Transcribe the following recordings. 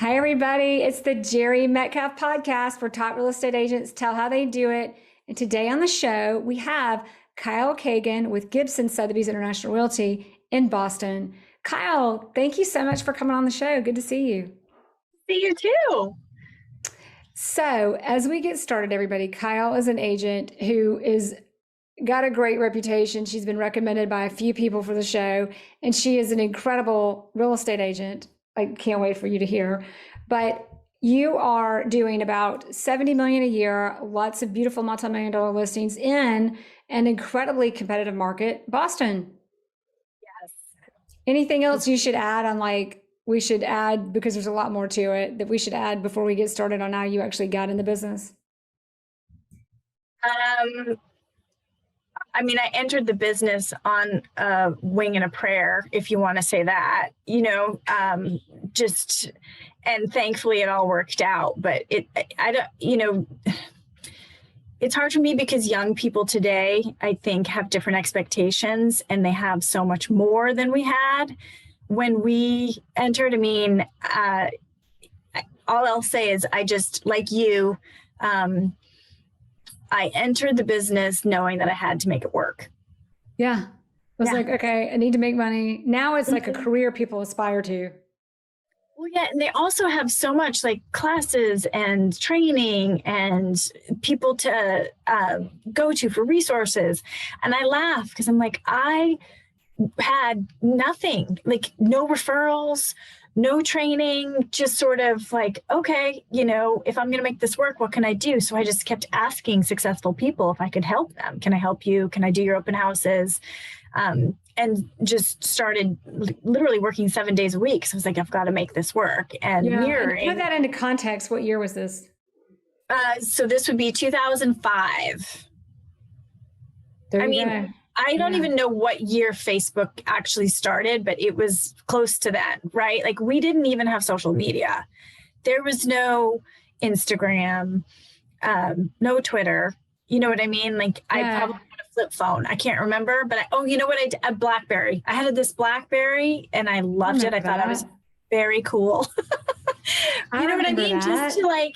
Hi, everybody. It's the Jere Metcalf podcast where top real estate agents tell how they do it. And today on the show, we have Kyle Kaagan with Gibson Sotheby's International Realty in Boston. Kyle, thank you so much for coming on the show. Good to see you. See you too. So as we get started, everybody, Kyle is an agent who is got a great reputation. She's been recommended by a few people for the show, and she is an incredible real estate agent. I can't wait for you to hear. But you are doing about 70 million a year, lots of beautiful multi-million-dollar listings in an incredibly competitive market, Boston. Yes. Anything else you should add on, like, we should add, because there's a lot more to it that we should add before we get started on how you actually got in the business? I mean, I entered the business on a wing and a prayer, if you want to say that, and thankfully it all worked out. But it's hard for me because young people today, I think, have different expectations, and they have so much more than we had when we entered. I mean, all I'll say is I just, like you, I entered the business knowing that I had to make it work. Yeah. I was like, okay, I need to make money. Now it's like a career people aspire to. Well, yeah. And they also have so much like classes and training and people to go to for resources. And I laugh because I'm like, I had nothing, like no referrals, no training, just sort of like, okay, if I'm going to make this work, what can I do? So I just kept asking successful people if I could help them. Can I help you? Can I do your open houses? And just started literally working 7 days a week. So I was like, I've got to make this work. And mirroring. And put that into context. What year was this? So this would be 2005. I don't even know what year Facebook actually started, but it was close to that, right? Like we didn't even have social media. There was no Instagram, no Twitter. You know what I mean? Like I probably had a flip phone. I can't remember, but you know what? A BlackBerry. I had this BlackBerry and I loved it. I thought I was very cool. You know what I mean? Just to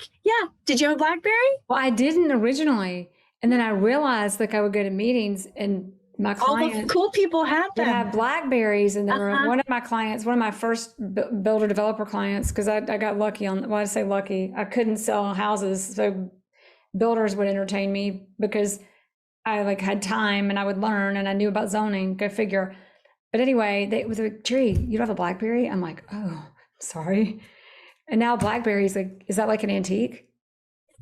did you have a BlackBerry? Well, I didn't originally. And then I realized I would go to meetings and my clients, all the cool people had them. Have BlackBerries, and one of my clients, one of my first builder developer clients, because I got lucky I say lucky, I couldn't sell houses, so builders would entertain me because I had time and I would learn and I knew about zoning. Go figure. But anyway, they was like, Tree, you don't have a BlackBerry? I'm like, oh, sorry. And now BlackBerry's is that like an antique?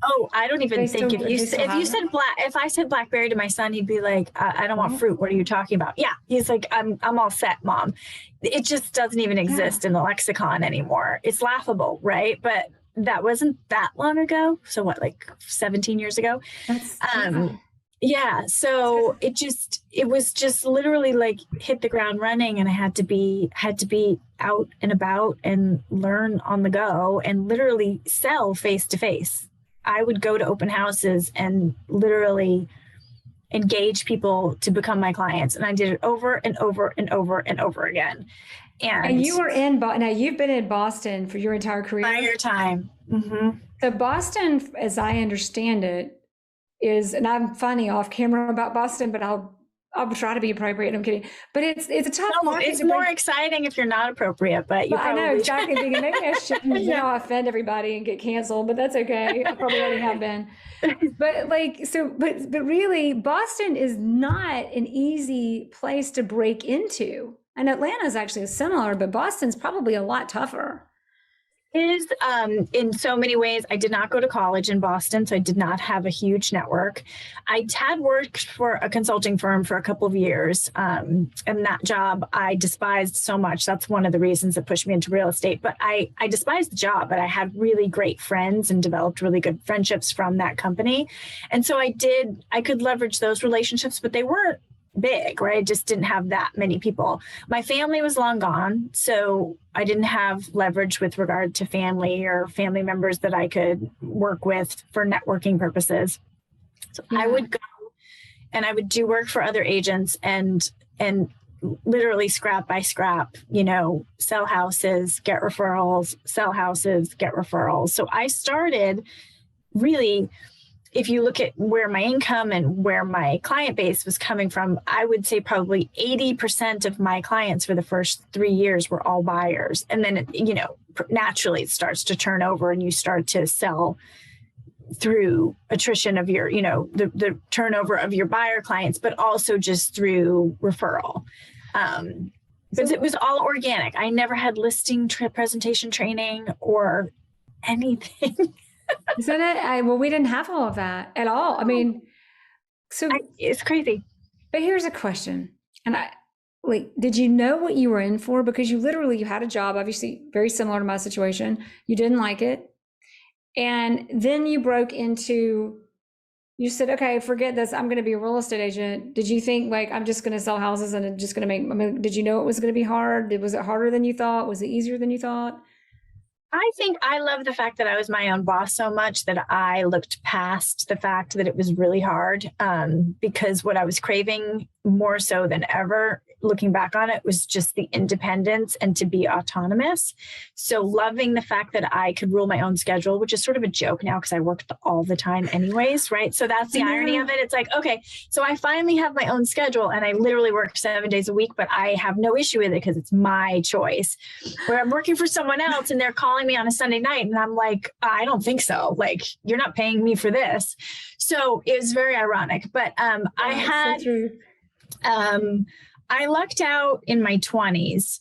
Oh, I don't even think if I said BlackBerry to my son, he'd be like, I don't want fruit. What are you talking about? Yeah. He's like, I'm all set, Mom. It just doesn't even exist in the lexicon anymore. It's laughable, right? But that wasn't that long ago. So what, like 17 years ago? So it was just literally like hit the ground running, and I had to be out and about and learn on the go and literally sell face to face. I would go to open houses and literally engage people to become my clients. And I did it over and over and over and over again. And you were now you've been in Boston for your entire career? Entire time. Mm-hmm. So Boston, as I understand it, is, and I'm funny off camera about Boston, but I'll try to be appropriate. I'm kidding. But it's a tough market. It's more exciting if you're not appropriate, but you probably... I know, exactly. Thinking maybe I shouldn't offend everybody and get canceled, but that's okay. I probably already have been. But but really, Boston is not an easy place to break into. And Atlanta is actually similar, but Boston's probably a lot tougher. Is in so many ways. I did not go to college in Boston, so I did not have a huge network. I had worked for a consulting firm for a couple of years, and that job I despised so much. That's one of the reasons that pushed me into real estate. But I despised the job, but I had really great friends and developed really good friendships from that company. And so I could leverage those relationships, but they weren't big, right? I just didn't have that many people. My family was long gone, so I didn't have leverage with regard to family or family members that I could work with for networking purposes. So I would go and I would do work for other agents and literally scrap by scrap, sell houses, get referrals, sell houses, get referrals. So I started really, if you look at where my income and where my client base was coming from, I would say probably 80% of my clients for the first 3 years were all buyers. And then, naturally it starts to turn over and you start to sell through attrition of your, the turnover of your buyer clients, but also just through referral. But it was all organic. I never had listing presentation training or anything. Isn't it? Well, we didn't have all of that at all. I mean, it's crazy. But here's a question. And did you know what you were in for? Because you had a job, obviously very similar to my situation. You didn't like it. And then you broke into, you said, okay, forget this. I'm going to be a real estate agent. Did you think I'm just going to sell houses and I'm just going to did you know it was going to be hard? Was it harder than you thought? Was it easier than you thought? I think I love the fact that I was my own boss so much that I looked past the fact that it was really hard, because what I was craving more so than ever, looking back on it, was just the independence and to be autonomous. So loving the fact that I could rule my own schedule, which is sort of a joke now because I worked all the time anyways, right? So that's the irony of it. It's like, okay, so I finally have my own schedule and I literally work 7 days a week, but I have no issue with it because it's my choice. Where I'm working for someone else and they're calling me on a Sunday night and I'm like, I don't think so. Like, you're not paying me for this. So it was very ironic, but I lucked out in my 20s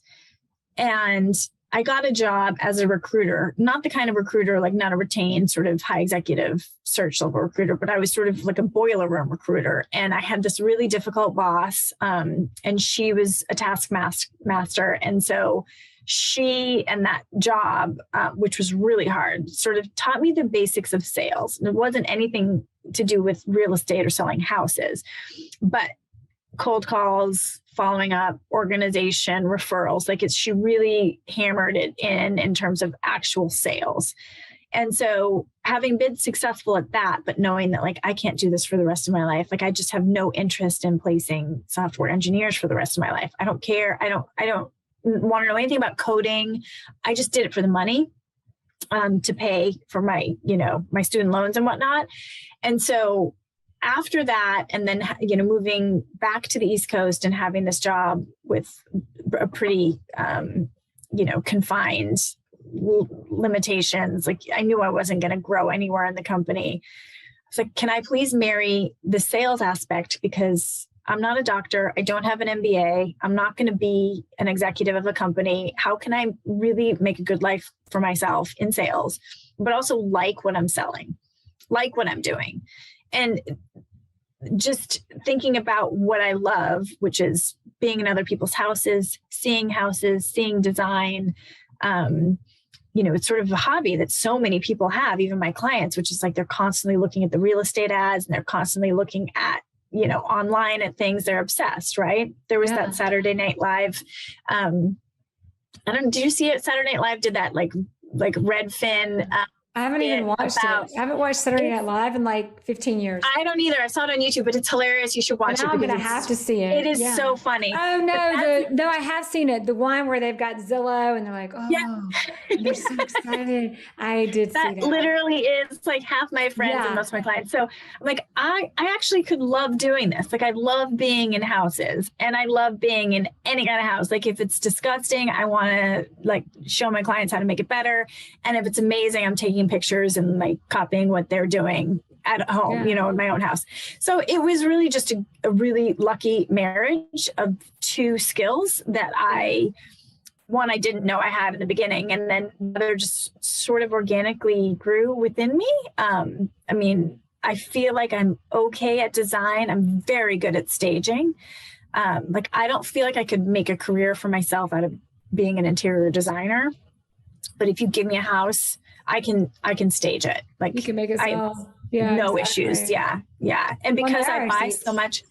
and I got a job as a recruiter, not the kind of recruiter, like not a retained sort of high executive search level recruiter, but I was sort of like a boiler room recruiter. And I had this really difficult boss, and she was a taskmaster. And so she and that job, which was really hard, sort of taught me the basics of sales. And it wasn't anything to do with real estate or selling houses, but cold calls, following up, organization, referrals. She really hammered it in terms of actual sales. And so having been successful at that, but knowing that I can't do this for the rest of my life, I just have no interest in placing software engineers for the rest of my life. I don't care. I don't want to know anything about coding. I just did it for the money, to pay for my, my student loans and whatnot. And so after that, and then, moving back to the East Coast and having this job with a pretty, confined limitations, I knew I wasn't going to grow anywhere in the company. I was like, can I please marry the sales aspect? Because I'm not a doctor. I don't have an MBA. I'm not going to be an executive of a company. How can I really make a good life for myself in sales, but also like what I'm selling, like what I'm doing? And just thinking about what I love, which is being in other people's houses, seeing design. It's sort of a hobby that so many people have, even my clients, which is they're constantly looking at the real estate ads and they're constantly looking at, online at things. They're obsessed, right? There was that Saturday Night Live. Did you see it? Saturday Night Live did that like Redfin. I haven't even watched it. I haven't watched Saturday Night Live in 15 years. I don't either. I saw it on YouTube, but it's hilarious. You should watch it. I'm going to have to see it. It is so funny. Oh, no. No, I have seen it. The one where they've got Zillow and they're like, they're so excited. I did see that. Literally is half my friends and most of my clients. So I actually could love doing this. I love being in houses and I love being in any kind of house. If it's disgusting, I want to show my clients how to make it better. And if it's amazing, I'm taking pictures and copying what they're doing at home, in my own house. So it was really just a really lucky marriage of two skills that I didn't know I had in the beginning. And then they're just sort of organically grew within me. I feel like I'm okay at design. I'm very good at staging. I don't feel like I could make a career for myself out of being an interior designer. But if you give me a house, I can stage it. You can make it sell. No issues. Yeah. And because I buy so much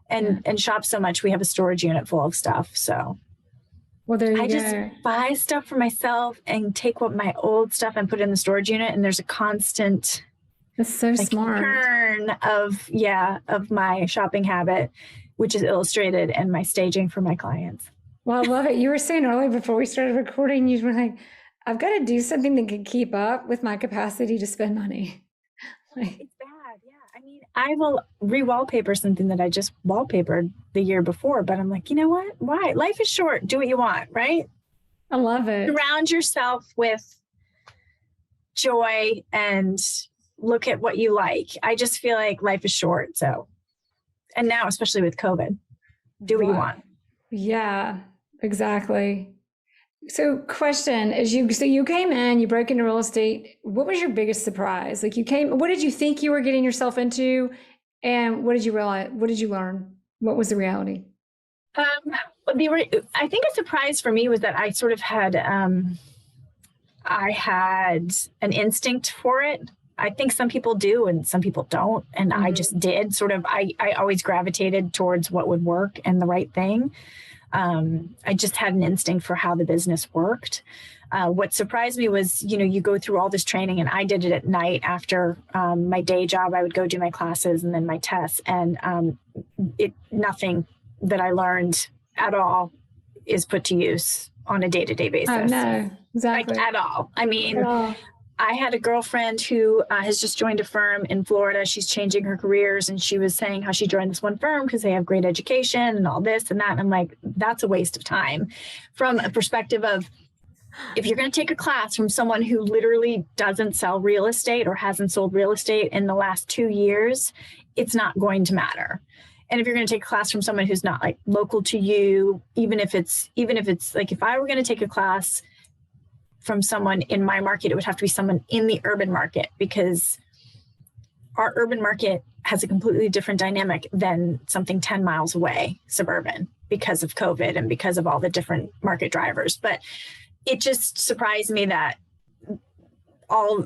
and shop so much, we have a storage unit full of stuff. So I just buy stuff for myself and take my old stuff and put it in the storage unit. And there's a constant That's so smart. turn of my shopping habit. which is illustrated in my staging for my clients. Well, I love it. You were saying earlier before we started recording, you were like, I've got to do something that can keep up with my capacity to spend money. It's bad. Yeah. I mean, I will re-wallpaper something that I just wallpapered the year before, but I'm like, you know what? Why? Life is short. Do what you want, right? I love it. Surround yourself with joy and look at what you like. I just feel like life is short. So, and now, especially with COVID, do what you want. Yeah, exactly. So question, so you came in, you broke into real estate. What was your biggest surprise? Like what did you think you were getting yourself into? And what did you realize? What did you learn? What was the reality? I think a surprise for me was that I sort of had, I had an instinct for it. I think some people do and some people don't. And I just did I always gravitated towards what would work and the right thing. I just had an instinct for how the business worked. What surprised me was, you go through all this training, and I did it at night after my day job. I would go do my classes and then my tests, and nothing that I learned at all is put to use on a day-to-day basis. Oh, no, exactly. Like, at all. I mean, I had a girlfriend who has just joined a firm in Florida. She's changing her careers, and she was saying how she joined this one firm because they have great education and all this and that. And I'm like, that's a waste of time from a perspective of, if you're going to take a class from someone who literally doesn't sell real estate or hasn't sold real estate in the last 2 years, it's not going to matter. And if you're going to take a class from someone who's not like local to you, even if it's like, if I were going to take a class from someone in my market, it would have to be someone in the urban market, because our urban market has a completely different dynamic than something 10 miles away, suburban, because of COVID and because of all the different market drivers. But it just surprised me that all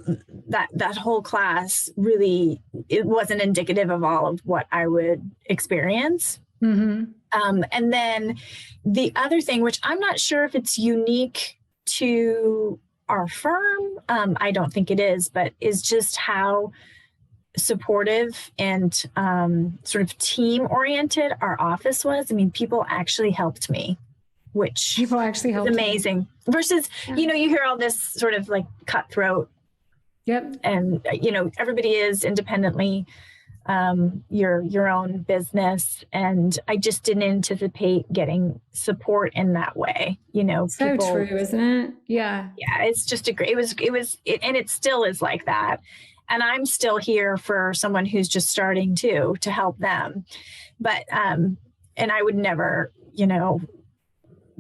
that whole class really, it wasn't indicative of all of what I would experience. And then the other thing, which I'm not sure if it's unique to our firm, I don't think it is, but is just how supportive and sort of team oriented our office was. I mean, people actually helped me, which is amazing. Versus, you hear all this sort of like cutthroat. Yep. And, everybody is independently your own business. And I just didn't anticipate getting support in that way. So people, true, isn't it? Yeah. Yeah. It's just and it still is like that. And I'm still here for someone who's just starting to help them. But, and I would never,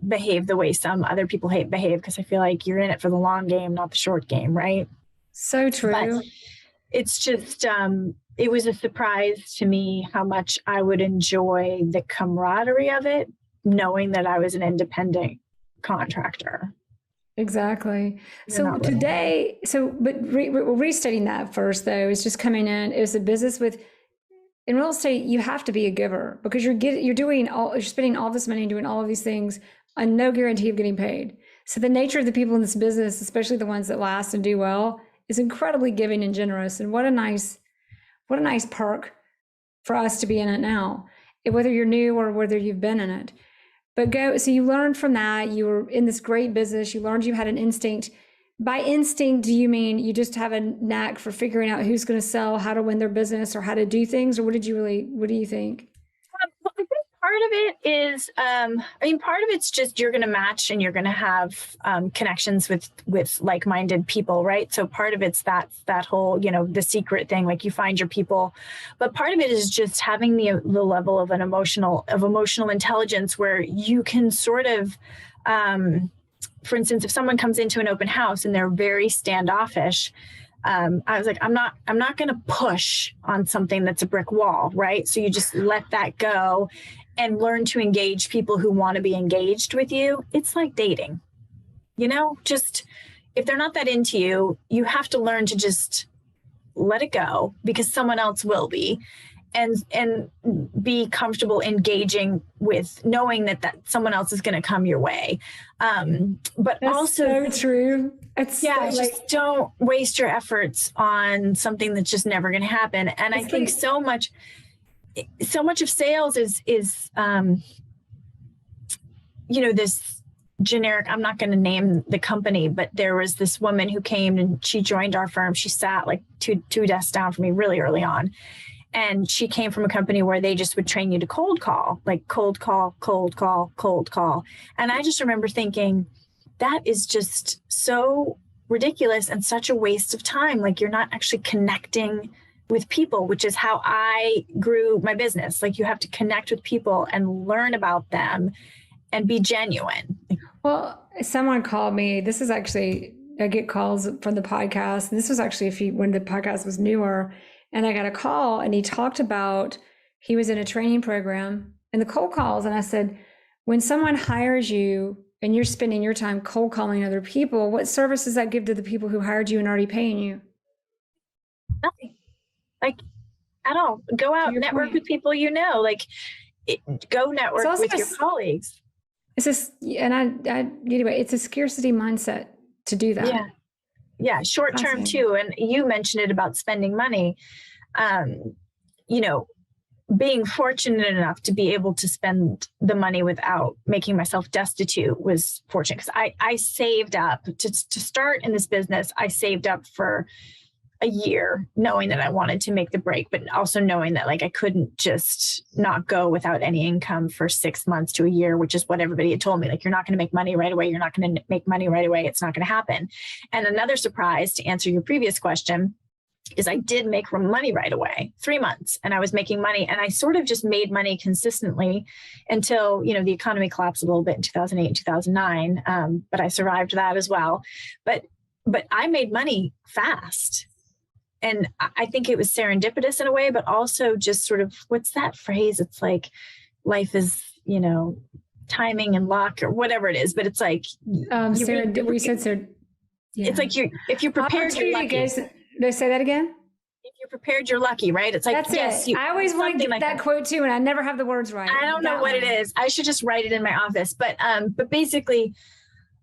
behave the way some other people behave, because I feel like you're in it for the long game, not the short game. Right. So true. But it's just, it was a surprise to me how much I would enjoy the camaraderie of it, knowing that I was an independent contractor. Exactly. So today, restating that first though, is just coming in is a business in real estate, you have to be a giver, because you're spending all this money doing all of these things and no guarantee of getting paid. So the nature of the people in this business, especially the ones that last and do well, is incredibly giving and generous. And what a nice perk for us to be in it now, whether you're new or whether you've been in it. So you learned from that. You were in this great business. You learned you had an instinct. By instinct, do you mean you just have a knack for figuring out who's going to sell, how to win their business, or how to do things? Or what do you think? Well, I think part of it is, part of it's just you're going to match and you're going to have connections with like-minded people, right? So part of it's that whole, the secret thing, like you find your people. But part of it is just having the level of emotional intelligence where you can sort of, for instance, if someone comes into an open house and they're very standoffish, I was like, I'm not going to push on something that's a brick wall, right? So you just let that go and learn to engage people who want to be engaged with you. It's like dating, just if they're not that into you, you have to learn to just let it go, because someone else will be. And be comfortable engaging with knowing that someone else is going to come your way. But that's also so true. Just don't waste your efforts on something that's just never going to happen. And I think so much so much of sales is this generic, I'm not going to name the company, but there was this woman who came and she joined our firm. She sat like two desks down from me really early on. And she came from a company where they just would train you to cold call, like cold call, cold call, cold call. And I just remember thinking, that is just so ridiculous and such a waste of time. Like, you're not actually connecting with people, which is how I grew my business. Like, you have to connect with people and learn about them and be genuine. Well, someone called me. This is actually, I get calls from the podcast. And this was actually when the podcast was newer. And I got a call and he talked about, he was in a training program and the cold calls. And I said, when someone hires you and you're spending your time cold calling other people, what service does that give to the people who hired you and already paying you? Nothing. Like, at all. Go out, network with people go network with your colleagues. It's just, and anyway, it's a scarcity mindset to do that. Yeah. Short term too. And you mentioned it about spending money. Being fortunate enough to be able to spend the money without making myself destitute was fortunate, because I saved up to start in this business. I saved up for a year, knowing that I wanted to make the break, but also knowing that like I couldn't just not go without any income for 6 months to a year, which is what everybody had told me. Like, you're not going to make money right away. You're not going to make money right away. It's not going to happen. And another surprise, to answer your previous question, is I did make money right away, 3 months, and I was making money, and I sort of just made money consistently until, the economy collapsed a little bit in 2008 and 2009. But I survived that as well. But I made money fast. And I think it was serendipitous in a way, but also just sort of, what's that phrase? It's like life is, timing and luck or whatever it is. But it's like, It's like if you're prepared, you're lucky. Did I say that again? If you're prepared, you're lucky, right? It's like, that's it. I always want to get that quote too, and I never have the words right. I don't know what it is. I should just write it in my office. But basically,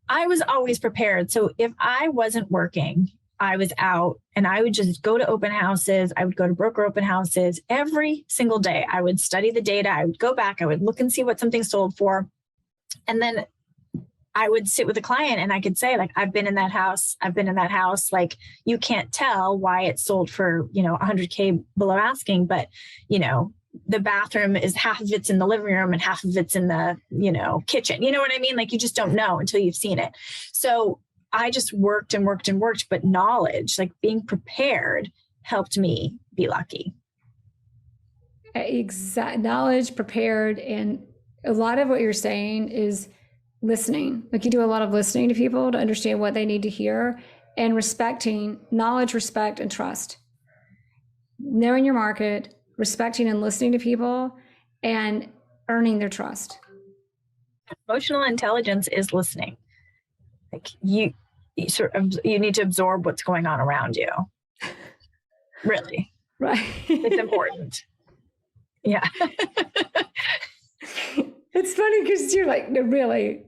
I was always prepared. So if I wasn't working, I was out, and I would just go to open houses. I would go to broker open houses every single day. I would study the data. I would go back. I would look and see what something sold for. And then I would sit with a client and I could say, like, I've been in that house. I've been in that house. Like, you can't tell why it sold for, $100K below asking, but, the bathroom is half of it's in the living room and half of it's in the, kitchen. You know what I mean? Like, you just don't know until you've seen it. So I just worked and worked and worked, but knowledge, like being prepared, helped me be lucky. Exact knowledge, prepared. And a lot of what you're saying is listening. Like, you do a lot of listening to people to understand what they need to hear, and respecting knowledge, respect, and trust. Knowing your market, respecting and listening to people, and earning their trust. Emotional intelligence is listening. Like, you need to absorb what's going on around you. Really. Right. It's important. Yeah. It's funny because you're like, no, really.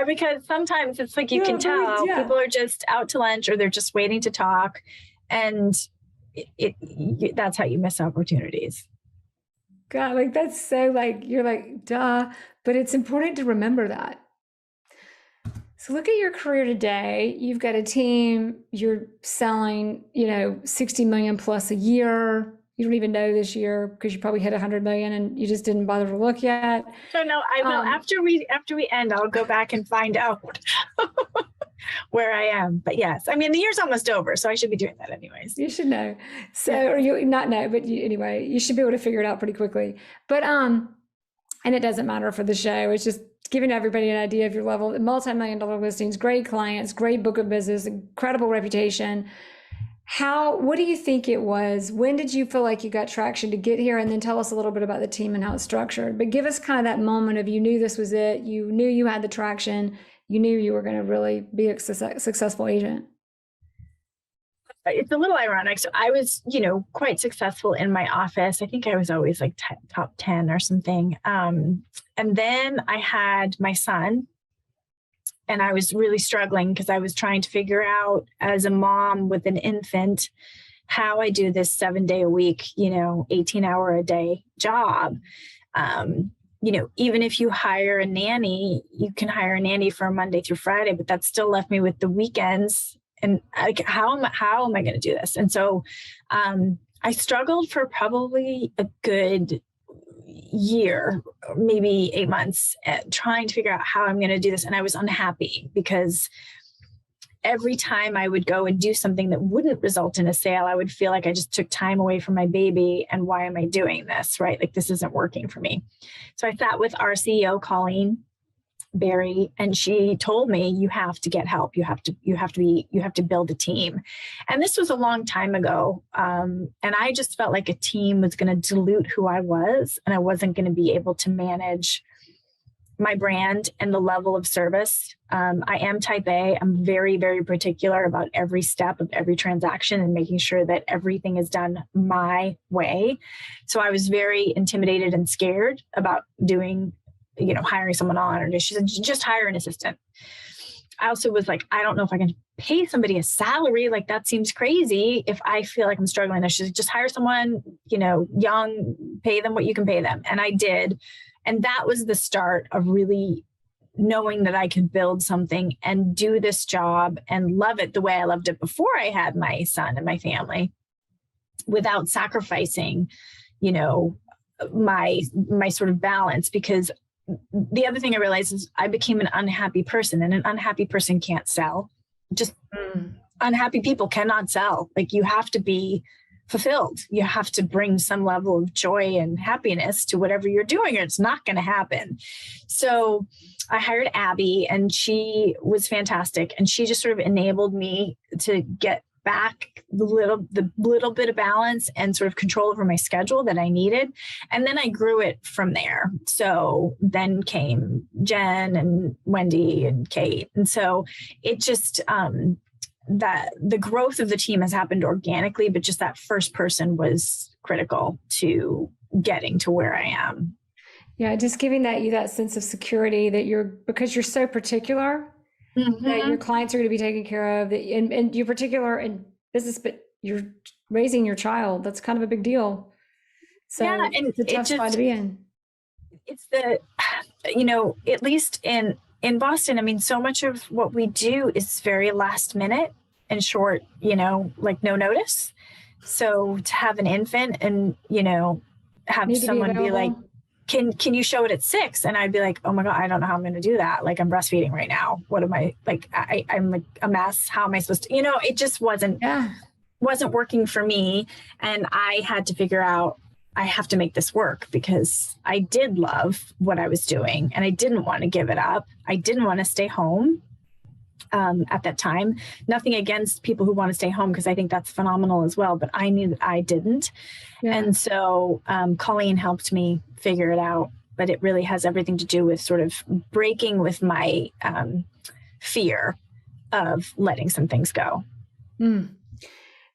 Because sometimes it's like, you can tell people are just out to lunch, or they're just waiting to talk. And that's how you miss opportunities. God, like, that's so, like, you're like, duh, but it's important to remember that. So look at your career today. You've got a team, you're selling, 60 million plus a year. You don't even know this year because you probably hit 100 million and you just didn't bother to look yet. So no, I will, after we end, I'll go back and find out where I am. But yes, I mean, the year's almost over, so I should be doing that anyways. You should know. So, or you not know, but anyway, you should be able to figure it out pretty quickly. But, and it doesn't matter for the show. It's just giving everybody an idea of your level. Multi-million-dollar listings, great clients, great book of business, incredible reputation. What do you think it was? When did you feel like you got traction to get here? And then tell us a little bit about the team and how it's structured. But give us kind of that moment of, you knew this was it. You knew you had the traction. You knew you were going to really be a successful agent. It's a little ironic. So I was, quite successful in my office. I think I was always like top 10 or something. And then I had my son, and I was really struggling because I was trying to figure out, as a mom with an infant, how I do this 7-day a week, 18-hour a day job. Even if you hire a nanny, you can hire a nanny for Monday through Friday, but that still left me with the weekends. And how am I going to do this? And so I struggled for probably a good year, maybe 8 months, at trying to figure out how I'm going to do this. And I was unhappy because every time I would go and do something that wouldn't result in a sale, I would feel like I just took time away from my baby. And why am I doing this? Right? Like, this isn't working for me. So I sat with our CEO, Colleen Barry, and she told me, you have to get help. You have to build a team. And this was a long time ago. And I just felt like a team was going to dilute who I was, and I wasn't going to be able to manage my brand and the level of service. I am type A. I'm very, very particular about every step of every transaction and making sure that everything is done my way. So I was very intimidated and scared about hiring someone on, or she said, just hire an assistant. I also was like, I don't know if I can pay somebody a salary. Like, that seems crazy if I feel like I'm struggling. I should just hire someone, young, pay them what you can pay them. And I did. And that was the start of really knowing that I could build something and do this job and love it the way I loved it before I had my son and my family, without sacrificing, my sort of balance. Because the other thing I realized is I became an unhappy person, and an unhappy person can't sell. Just unhappy people cannot sell. Like, you have to be fulfilled. You have to bring some level of joy and happiness to whatever you're doing, or it's not going to happen. So I hired Abby, and she was fantastic. And she just sort of enabled me to get back the little bit of balance and sort of control over my schedule that I needed. And then I grew it from there. So then came Jen and Wendy and Kate. And so it just, that the growth of the team has happened organically, but just that first person was critical to getting to where I am. Yeah, just giving you that sense of security that because you're so particular, that your clients are going to be taken care of, and you're particular in business, but you're raising your child. That's kind of a big deal. So yeah, and it's a tough spot to be in. It's at least in Boston, I mean, so much of what we do is very last minute and short, like no notice. So to have an infant and, have someone be like, can you show it at 6? And I'd be like, oh my God, I don't know how I'm going to do that. Like, I'm breastfeeding right now. What am I like? I'm like a mess. How am I supposed to, it just wasn't working for me. And I had to figure out, I have to make this work, because I did love what I was doing and I didn't want to give it up. I didn't want to stay home at that time. Nothing against people who want to stay home, because I think that's phenomenal as well. But I knew that I didn't. Yeah. And so Colleen helped me figure it out. But it really has everything to do with sort of breaking with my fear of letting some things go.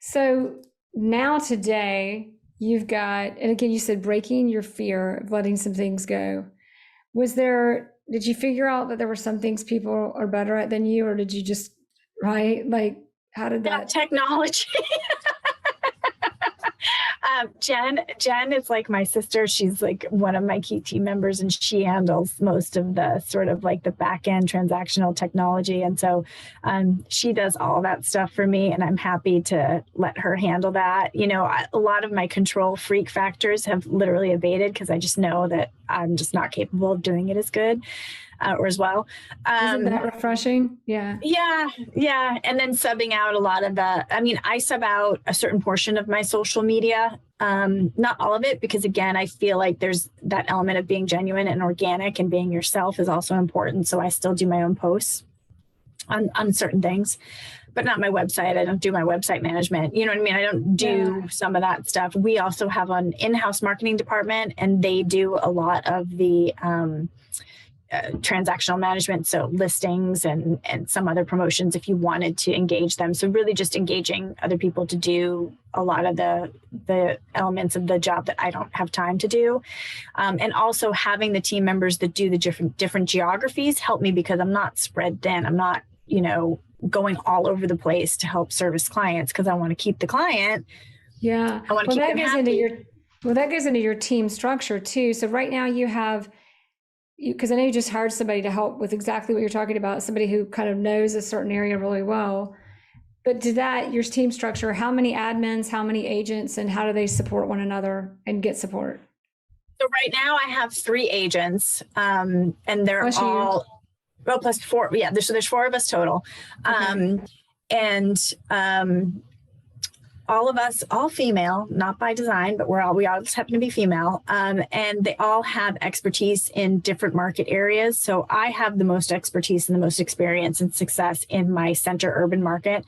So now today, you've got, and again, you said breaking your fear of letting some things go. Did you figure out that there were some things people are better at than you, or did you just, right? Like, how did that? Technology. Jen is like my sister. She's like one of my key team members, and she handles most of the sort of like the back end transactional technology. And so she does all that stuff for me, and I'm happy to let her handle that. A lot of my control freak factors have literally abated, because I just know that I'm just not capable of doing it as good. Or as well. Isn't that refreshing? Yeah. Yeah. And then subbing out a lot of I sub out a certain portion of my social media, not all of it, because again, I feel like there's that element of being genuine and organic, and being yourself is also important. So I still do my own posts on certain things, but not my website. I don't do my website management. You know what I mean? I don't do some of that stuff. We also have an in-house marketing department, and they do a lot of the, transactional management, so listings and some other promotions if you wanted to engage them. So really just engaging other people to do a lot of the elements of the job that I don't have time to do. And also having the team members that do the different geographies help me, because I'm not spread thin. I'm not, going all over the place to help service clients because I want to keep the client. Yeah. I want to keep them happy. That goes into your team structure too. So right now you have, because I know you just hired somebody to help with exactly what you're talking about, somebody who kind of knows a certain area really well. But your team structure, how many admins, how many agents, and how do they support one another and get support? So right now I have 3 agents, and they're Plus all, well, plus 4. Yeah, there's 4 of us total. Okay. All of us, all female, not by design, but we all just happen to be female. And they all have expertise in different market areas. So I have the most expertise and the most experience and success in my center urban market.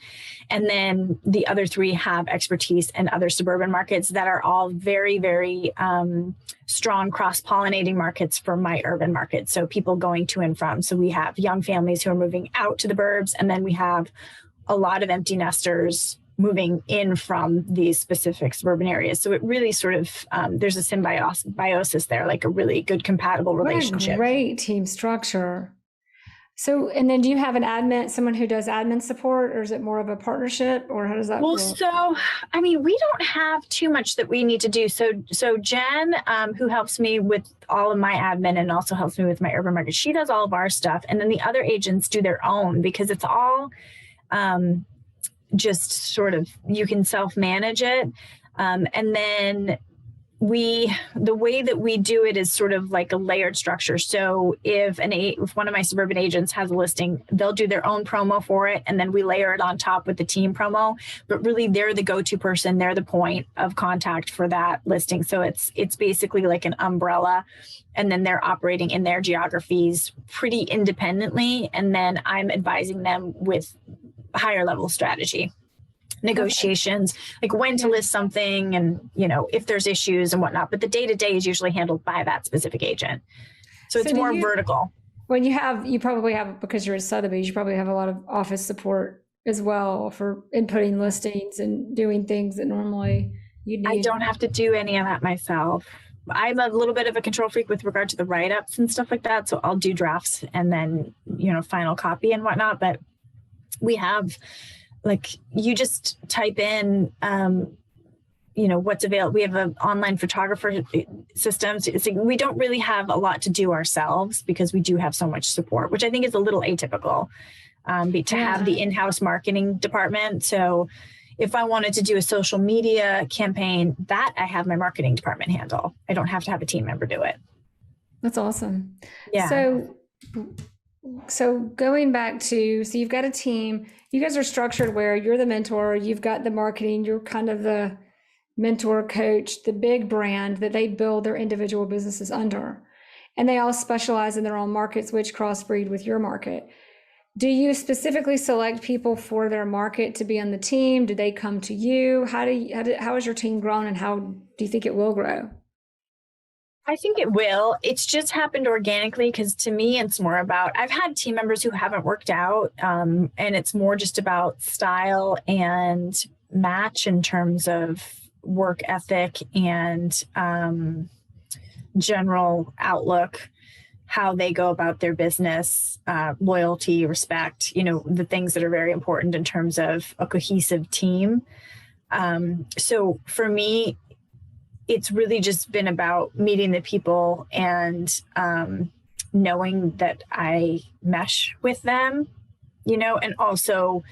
And then the other 3 have expertise in other suburban markets that are all very, very strong cross-pollinating markets for my urban market. So people going to and from. So we have young families who are moving out to the burbs. And then we have a lot of empty nesters moving in from these specific suburban areas. So it really sort of, there's a symbiosis there, like a really good compatible relationship. What a great team structure. So, and then do you have an admin, someone who does admin support, or is it more of a partnership, or how does that work? So, I mean, we don't have too much that we need to do. So Jen, who helps me with all of my admin and also helps me with my urban market, she does all of our stuff. And then the other agents do their own because it's all, just sort of, you can self-manage it. And then the way that we do it is sort of like a layered structure. So if one of my suburban agents has a listing, they'll do their own promo for it. And then we layer it on top with the team promo, but really they're the go-to person. They're the point of contact for that listing. So it's basically like an umbrella, and then they're operating in their geographies pretty independently. And then I'm advising them with higher level strategy, negotiations, like when to list something and, if there's issues and whatnot. But the day-to-day is usually handled by that specific agent. So it's more vertical. When you probably have, because you're at Sotheby's, you probably have a lot of office support as well for inputting listings and doing things that normally you'd need. I don't have to do any of that myself. I'm a little bit of a control freak with regard to the write-ups and stuff like that. So I'll do drafts and then, final copy and whatnot. But we have, you just type in, what's available. We have an online photographer system. So we don't really have a lot to do ourselves because we do have so much support, which I think is a little atypical to have the in-house marketing department. So if I wanted to do a social media campaign, that I have my marketing department handle. I don't have to have a team member do it. That's awesome. Yeah. So going back to, you've got a team, you guys are structured where you're the mentor, you've got the marketing, you're kind of the mentor coach, the big brand that they build their individual businesses under. And they all specialize in their own markets, which crossbreed with your market. Do you specifically select people for their market to be on the team? Do they come to you? How has your team grown, and how do you think it will grow? I think it will. It's just happened organically because to me, it's more about, I've had team members who haven't worked out, and it's more just about style and match in terms of work ethic and general outlook, how they go about their business, loyalty, respect, the things that are very important in terms of a cohesive team. So for me, it's really just been about meeting the people and knowing that I mesh with them, and also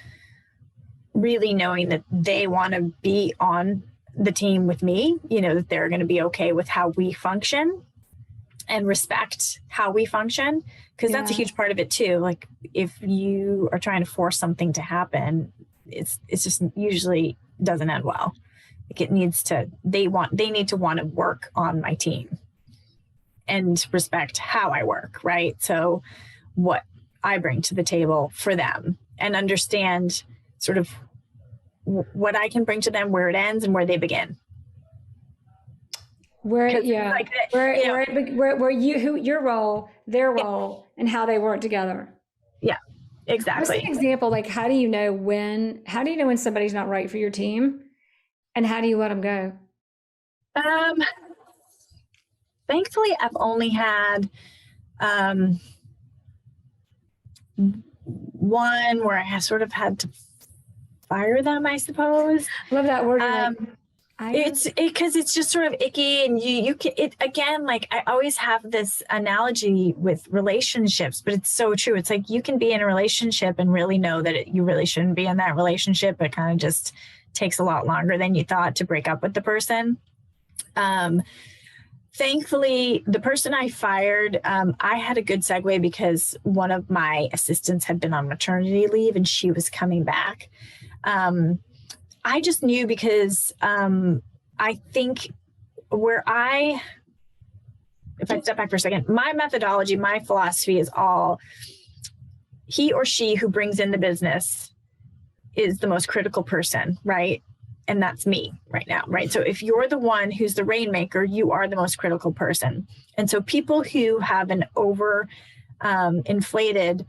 really knowing that they want to be on the team with me, that they're going to be okay with how we function and respect how we function. Because that's a huge part of it too. Like if you are trying to force something to happen, it's just usually doesn't end well. Like they need to want to work on my team and respect how I work, right? So what I bring to the table for them and understand sort of what I can bring to them, where it ends and where they begin. Your role, their role, and how they work together. Yeah, exactly. What's an example? Like, how do you know when somebody's not right for your team? And how do you let them go? Thankfully, I've only had one where I sort of had to fire them, I suppose. I love that word. It's because it's just sort of icky, and you can, it again, like I always have this analogy with relationships, but it's so true. It's like you can be in a relationship and really know that you really shouldn't be in that relationship. It kind of just takes a lot longer than you thought to break up with the person. Thankfully, the person I fired, I had a good segue because one of my assistants had been on maternity leave and she was coming back. I just knew because I think if I step back for a second, my methodology, my philosophy is all he or she who brings in the business is the most critical person, right? And that's me right now, right? So if you're the one who's the rainmaker, you are the most critical person. And so people who have an inflated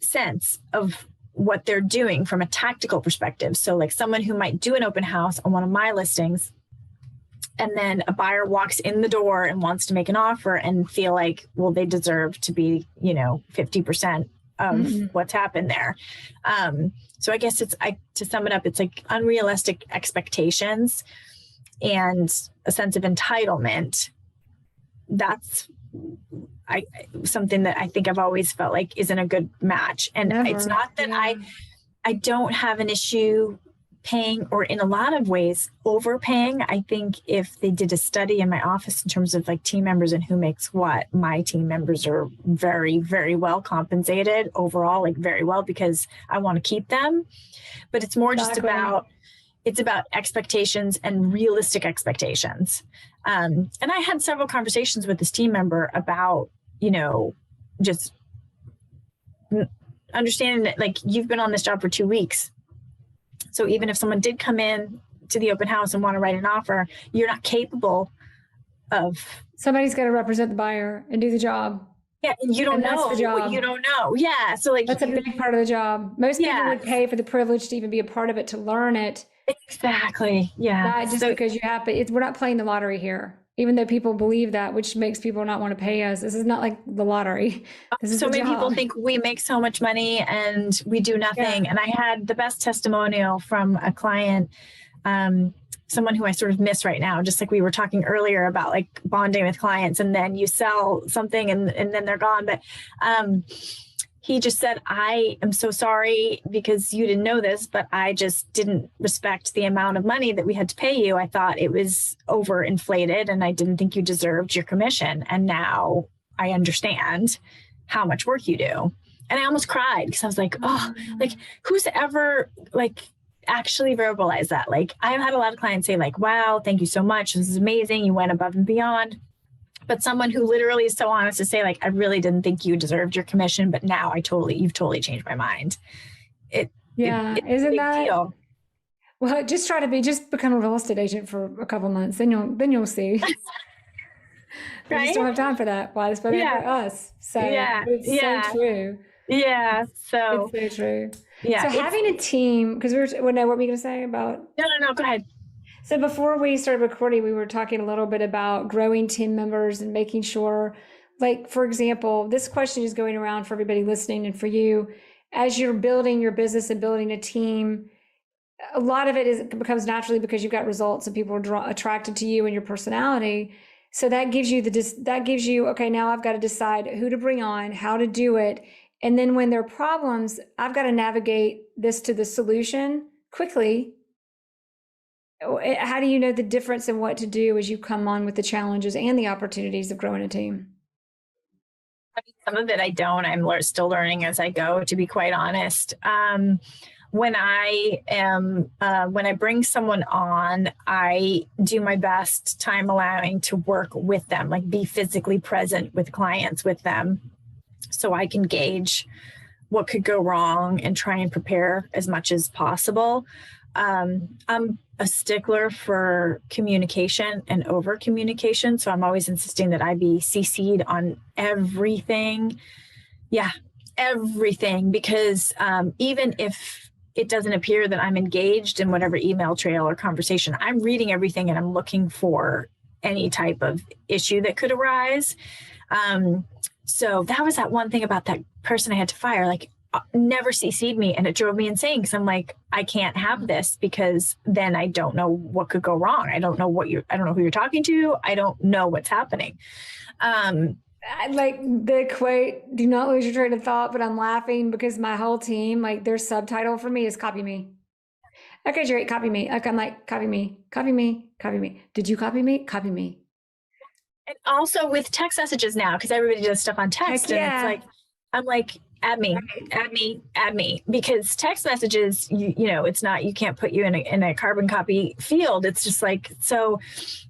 sense of what they're doing from a tactical perspective. So like someone who might do an open house on one of my listings, and then a buyer walks in the door and wants to make an offer and feel like, well, they deserve to be, 50% of what's happened there. So I guess to sum it up, it's like unrealistic expectations and a sense of entitlement. That's something that I think I've always felt like isn't a good match. And it's not that I don't have an issue paying, or in a lot of ways overpaying. I think if they did a study in my office in terms of like team members and who makes what, my team members are very, very well compensated overall, like very well, because I want to keep them. But it's more just about expectations and realistic expectations. And I had several conversations with this team member about, just understanding that like you've been on this job for 2 weeks. So even if someone did come in to the open house and want to write an offer, you're not capable of. Somebody's got to represent the buyer and do the job. Yeah. And you don't know the job. what you don't know. Yeah. So like that's a big part of the job. Most people would pay for the privilege to even be a part of it, to learn it. Exactly. Yeah. Not just because you have, but we're not playing the lottery here. Even though people believe that, which makes people not want to pay us. This is not like the lottery. This is so many people think we make so much money and we do nothing. Yeah. And I had the best testimonial from a client, someone who I sort of miss right now, just like we were talking earlier about like bonding with clients, and then you sell something and then they're gone. But he just said, I am so sorry because you didn't know this, but I just didn't respect the amount of money that we had to pay you. I thought it was overinflated and I didn't think you deserved your commission. And now I understand how much work you do. And I almost cried because I was like, oh, like who's ever like actually verbalized that? Like I've had a lot of clients say like, wow, thank you so much. This is amazing. You went above and beyond. But someone who literally is so honest to say, like, I really didn't think you deserved your commission, but now you've totally changed my mind. Isn't that? Deal. Well, just become a real estate agent for a couple months, then you'll see. Right? We just don't have time for that. Why it's better for us. So it's so true. Yeah. So it's so true. Yeah. So having a team, because what were we going to say about? No, go ahead. So before we started recording, we were talking a little bit about growing team members and making sure, like, for example, this question is going around for everybody listening and for you, as you're building your business and building a team, a lot of it becomes naturally because you've got results and people are attracted to you and your personality. So that gives you, okay, now I've got to decide who to bring on, how to do it. And then when there are problems, I've got to navigate this to the solution quickly. How do you know the difference in what to do as you come on with the challenges and the opportunities of growing a team? I mean, some of it I don't. I'm still learning as I go, to be quite honest. When I bring someone on, I do my best, time allowing, to work with them, like be physically present with clients with them, so I can gauge what could go wrong and try and prepare as much as possible. I'm a stickler for communication and over communication. So I'm always insisting that I be CC'd on everything. Yeah, everything. Because even if it doesn't appear that I'm engaged in whatever email trail or conversation, I'm reading everything and I'm looking for any type of issue that could arise. So that was that one thing about that person I had to fire. Like, never CC'd me, and it drove me insane because I'm like, I can't have this, because then I don't know what could go wrong. I don't know I don't know who you're talking to. I don't know what's happening. I like the quote, do not lose your train of thought, but I'm laughing because my whole team, like their subtitle for me is copy me. Okay, Jere, copy me. Like, I'm like, copy me, copy me, copy me. Did you copy me? Copy me. And also with text messages now, because everybody does stuff on text, and it's like, I'm like, add me, because text messages, you know, it's not, you can't put you in a carbon copy field. It's just like, so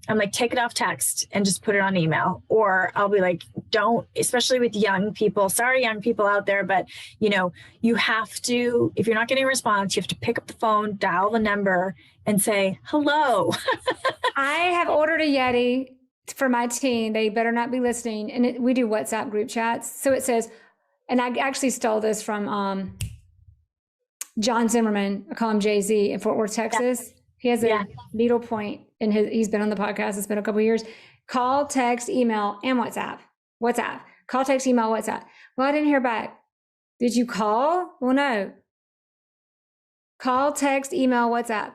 I'm like, take it off text and just put it on email. Or I'll be like, don't, especially with young people, sorry, young people out there, but you know, you have to, if you're not getting a response, you have to pick up the phone, dial the number and say, hello. I have ordered a Yeti for my team. They better not be listening. And we do WhatsApp group chats. So it says, and I actually stole this from John Zimmerman. I call him Jay-Z in Fort Worth, Texas. Yeah. He has a needle point in he's been on the podcast. It's been a couple of years. Call, text, email, and WhatsApp. WhatsApp. Call, text, email, WhatsApp. Well, I didn't hear back. Did you call? Well, no. Call, text, email, WhatsApp.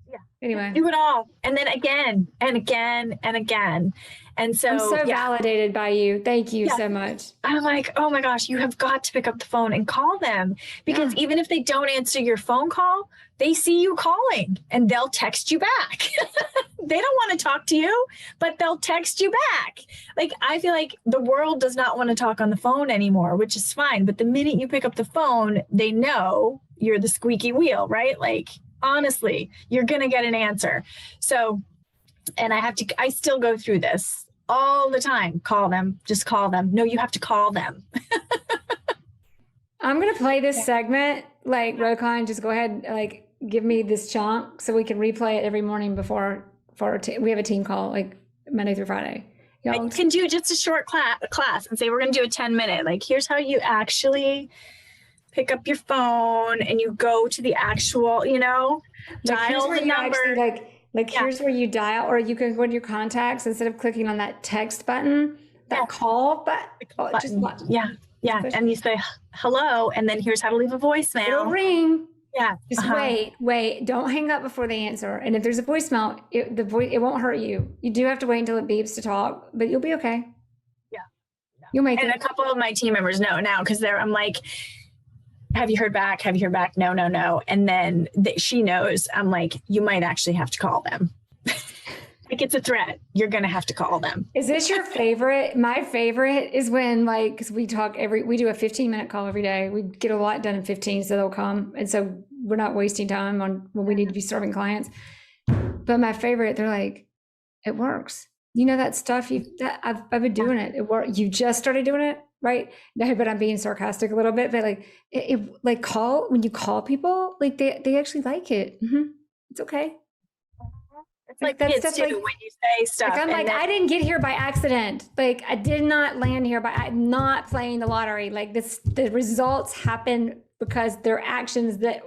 Yeah. Anyway. Do it all. And then again and again and again. And so I'm so validated by you. Thank you so much. I'm like, oh my gosh, you have got to pick up the phone and call them, because even if they don't answer your phone call, they see you calling and they'll text you back. They don't want to talk to you, but they'll text you back. Like, I feel like the world does not want to talk on the phone anymore, which is fine. But the minute you pick up the phone, they know you're the squeaky wheel, right? Like, honestly, you're going to get an answer. So, and I still go through this all the time. Call them, just call them. No, you have to call them. I'm going to play this segment. Like, Rokon, just go ahead, like, give me this chunk so we can replay it every morning before we have a team call, like Monday through Friday. You can do just a short class and say, we're going to do a 10-minute. Like, here's how you actually pick up your phone and you go to the actual, you know, dial the number. Here's where you dial, or you can go to your contacts instead of clicking on that text button, that call button. Yeah. And you say hello, and then here's how to leave a voicemail. It'll ring. Yeah. Just wait. Don't hang up before they answer. And if there's a voicemail, it won't hurt you. You do have to wait until it beeps to talk, but you'll be okay. Yeah. You'll make it. And a couple of my team members know now, because I'm like, have you heard back? Have you heard back? No. And then she knows. I'm like, you might actually have to call them. Like, it's a threat. You're going to have to call them. Is this your favorite? My favorite is when, like, because we do a 15-minute call every day. We get a lot done in 15, so they'll come. And so we're not wasting time on when we need to be serving clients. But my favorite, they're like, it works. You know, that stuff I've been doing it. It worked. You just started doing it, right? No, but I'm being sarcastic a little bit. But like, when you call people, like they actually like it. Mm-hmm. It's okay. It's like that stuff, like, when you say stuff. Like, I'm like, I didn't get here by accident. Like, I did not land here I'm not playing the lottery. Like, the results happen because they're actions that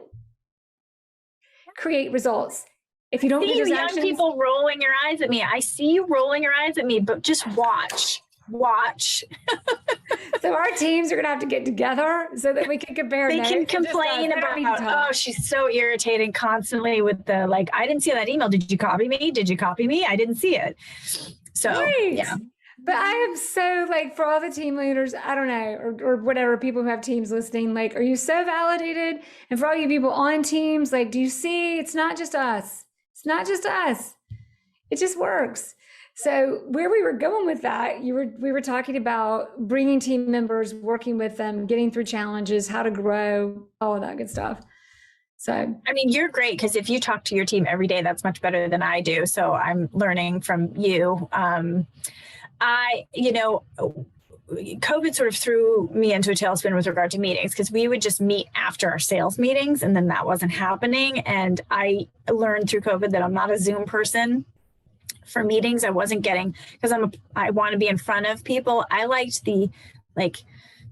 create results. If you don't see you young people rolling your eyes at me, I see you rolling your eyes at me, but just watch. So our teams are going to have to get together so that we can compare. They can complain about, oh, she's so irritating constantly with the, like, I didn't see that email. Did you copy me? I didn't see it. So, right. Yeah. But I am so, like, for all the team leaders, I don't know, or whatever, people who have teams listening, like, are you so validated? And for all you people on teams, like, do you see, it's not just us. It's not just us. It just works. So where we were going with that, we were talking about bringing team members, working with them, getting through challenges, how to grow, all of that good stuff. So, I mean, you're great, because if you talk to your team every day, that's much better than I do. So I'm learning from you. COVID sort of threw me into a tailspin with regard to meetings, because we would just meet after our sales meetings, and then that wasn't happening. And I learned through COVID that I'm not a Zoom person. For meetings, I wasn't getting, because I want to be in front of people. I liked the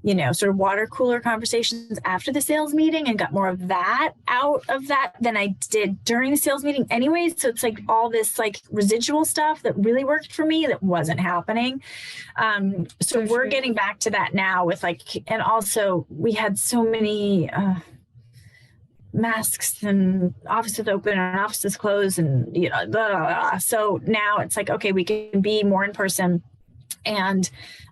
sort of water cooler conversations after the sales meeting and got more of that out of that than I did during the sales meeting anyways. So it's like all this like residual stuff that really worked for me that wasn't happening. So we're getting back to that now with like, and also we had so many masks and offices open and offices closed and, blah, blah, blah. So now it's like, okay, we can be more in person. And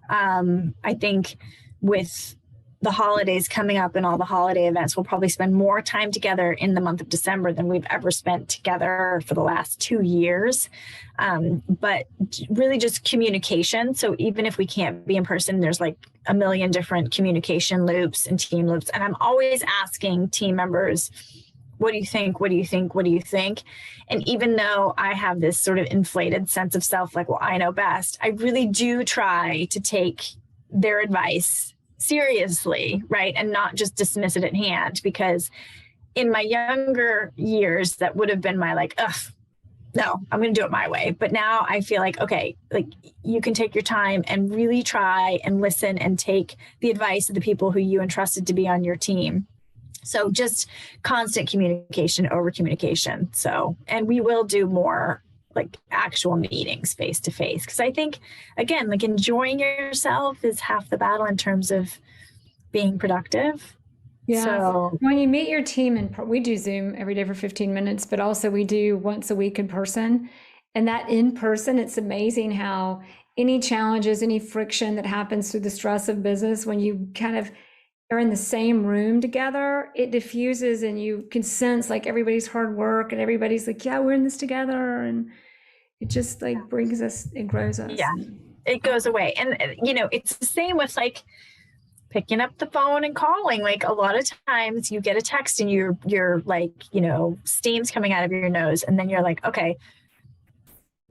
I think with the holidays coming up and all the holiday events, we'll probably spend more time together in the month of December than we've ever spent together for the last 2 years. But really just communication. So even if we can't be in person, there's like a million different communication loops and team loops. And I'm always asking team members, what do you think? What do you think? What do you think? And even though I have this sort of inflated sense of self, like, well, I know best, I really do try to take their advice seriously, right? And not just dismiss it at hand, because in my younger years, that would have been my like, ugh, no, I'm going to do it my way. But now I feel like, okay, like you can take your time and really try and listen and take the advice of the people who you entrusted to be on your team. So just constant communication over communication. So, and we will do more like actual meetings face to face. Cause I think, again, like enjoying yourself is half the battle in terms of being productive. Yeah. So when you meet your team, we do Zoom every day for 15 minutes, but also we do once a week in person. And that in person, it's amazing how any challenges, any friction that happens through the stress of business, when you kind of are in the same room together, it diffuses and you can sense like everybody's hard work and everybody's like, yeah, we're in this together. And it just like brings us, it grows us. Yeah, it goes away. And, it's the same with like picking up the phone and calling. Like a lot of times you get a text and you're like, steam's coming out of your nose. And then you're like, okay,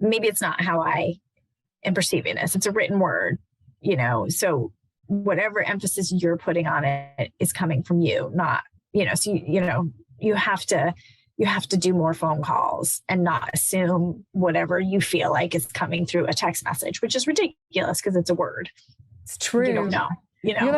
maybe it's not how I am perceiving this. It's a written word, so whatever emphasis you're putting on it is coming from you, not, so, you have to do more phone calls and not assume whatever you feel like is coming through a text message, which is ridiculous because it's a word. It's true. You don't know, You're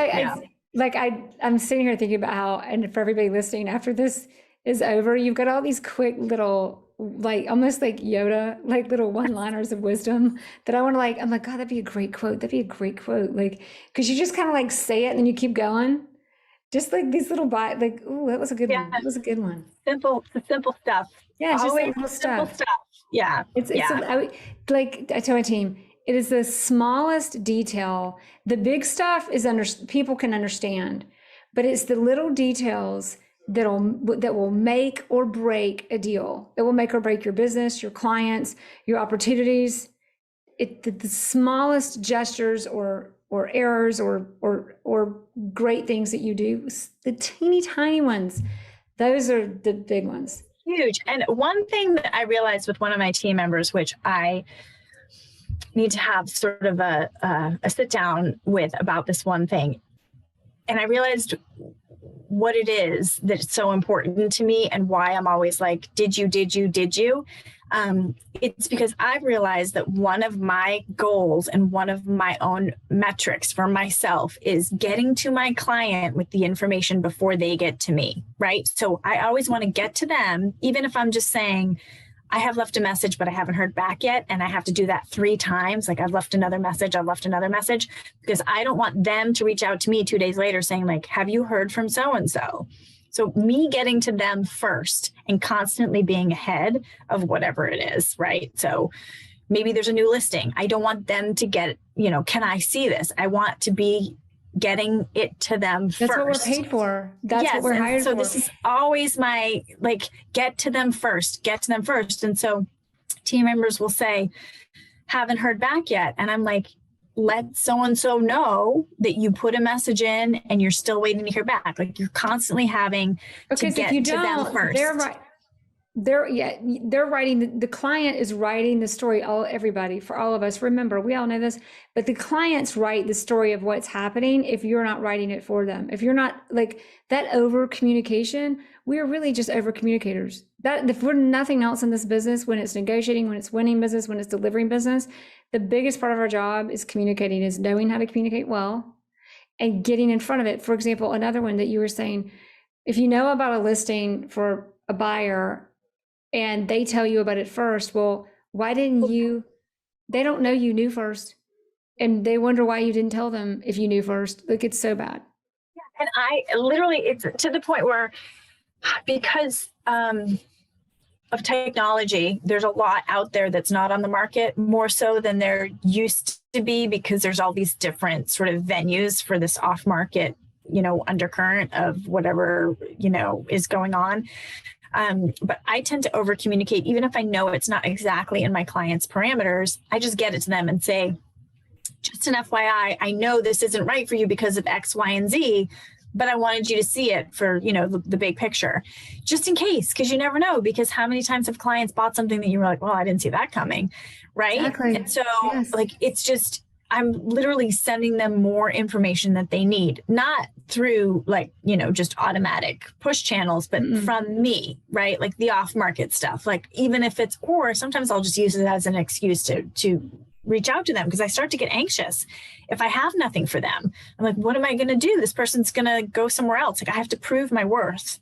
like, I'm sitting here thinking about how, and for everybody listening, after this is over, you've got all these quick little, like almost like Yoda, like little one-liners of wisdom that I want to like, I'm like, God, that'd be a great quote. That'd be a great quote. Like, cause you just kind of like say it and then you keep going. Just like these little like, ooh, that was a good one. That was a good one. The simple stuff. Yeah. It's just always like little simple stuff. Yeah. Like I tell my team, it is the smallest detail. The big stuff is people can understand, but it's the little details that will make or break a deal. It will make or break your business, your clients, your opportunities. The smallest gestures or errors or great things that you do, the teeny tiny ones, those are the big ones. Huge. And one thing that I realized with one of my team members, which I need to have sort of a sit down with about this one thing, and I realized what it is that's so important to me and why I'm always like, did you? It's because I've realized that one of my goals and one of my own metrics for myself is getting to my client with the information before they get to me, right? So I always want to get to them, even if I'm just saying, I have left a message, but I haven't heard back yet. And I have to do that 3 times. Like I've left another message, because I don't want them to reach out to me 2 days later saying like, have you heard from so-and-so? So me getting to them first and constantly being ahead of whatever it is, right? So maybe there's a new listing. I don't want them to get, can I see this? I want to be getting it to them first. That's what we're paid for. That's what we're hired for. So this is always my, like, get to them first. And so team members will say, haven't heard back yet. And I'm like, let so-and-so know that you put a message in and you're still waiting to hear back. Like you're constantly having to get to them first. They're right. They're writing, the client is writing the story, everybody, for all of us. Remember, we all know this, but the clients write the story of what's happening if you're not writing it for them. If you're not like that over communication, we are really just over communicators. That if we're nothing else in this business, when it's negotiating, when it's winning business, when it's delivering business, the biggest part of our job is communicating, is knowing how to communicate well and getting in front of it. For example, another one that you were saying, if you know about a listing for a buyer and they tell you about it first, well, why didn't you? They don't know you knew first, and they wonder why you didn't tell them if you knew first. Like, it's so bad. And I literally, it's to the point where, because of technology, there's a lot out there that's not on the market, more so than there used to be, because there's all these different sort of venues for this off market, undercurrent of whatever, is going on. But I tend to over communicate, even if I know it's not exactly in my client's parameters. I just get it to them and say, just an FYI, I know this isn't right for you because of X, Y, and Z, but I wanted you to see it for, the big picture, just in case, because you never know, because how many times have clients bought something that you were like, well, I didn't see that coming. Right. Exactly. And so Yes. it's just, I'm literally sending them more information that they need, not through just automatic push channels, but from me, right? Like the off market stuff, like even if it's, or sometimes I'll just use it as an excuse to reach out to them, because I start to get anxious if I have nothing for them. I'm like, what am I going to do? This person's going to go somewhere else. Like, I have to prove my worth.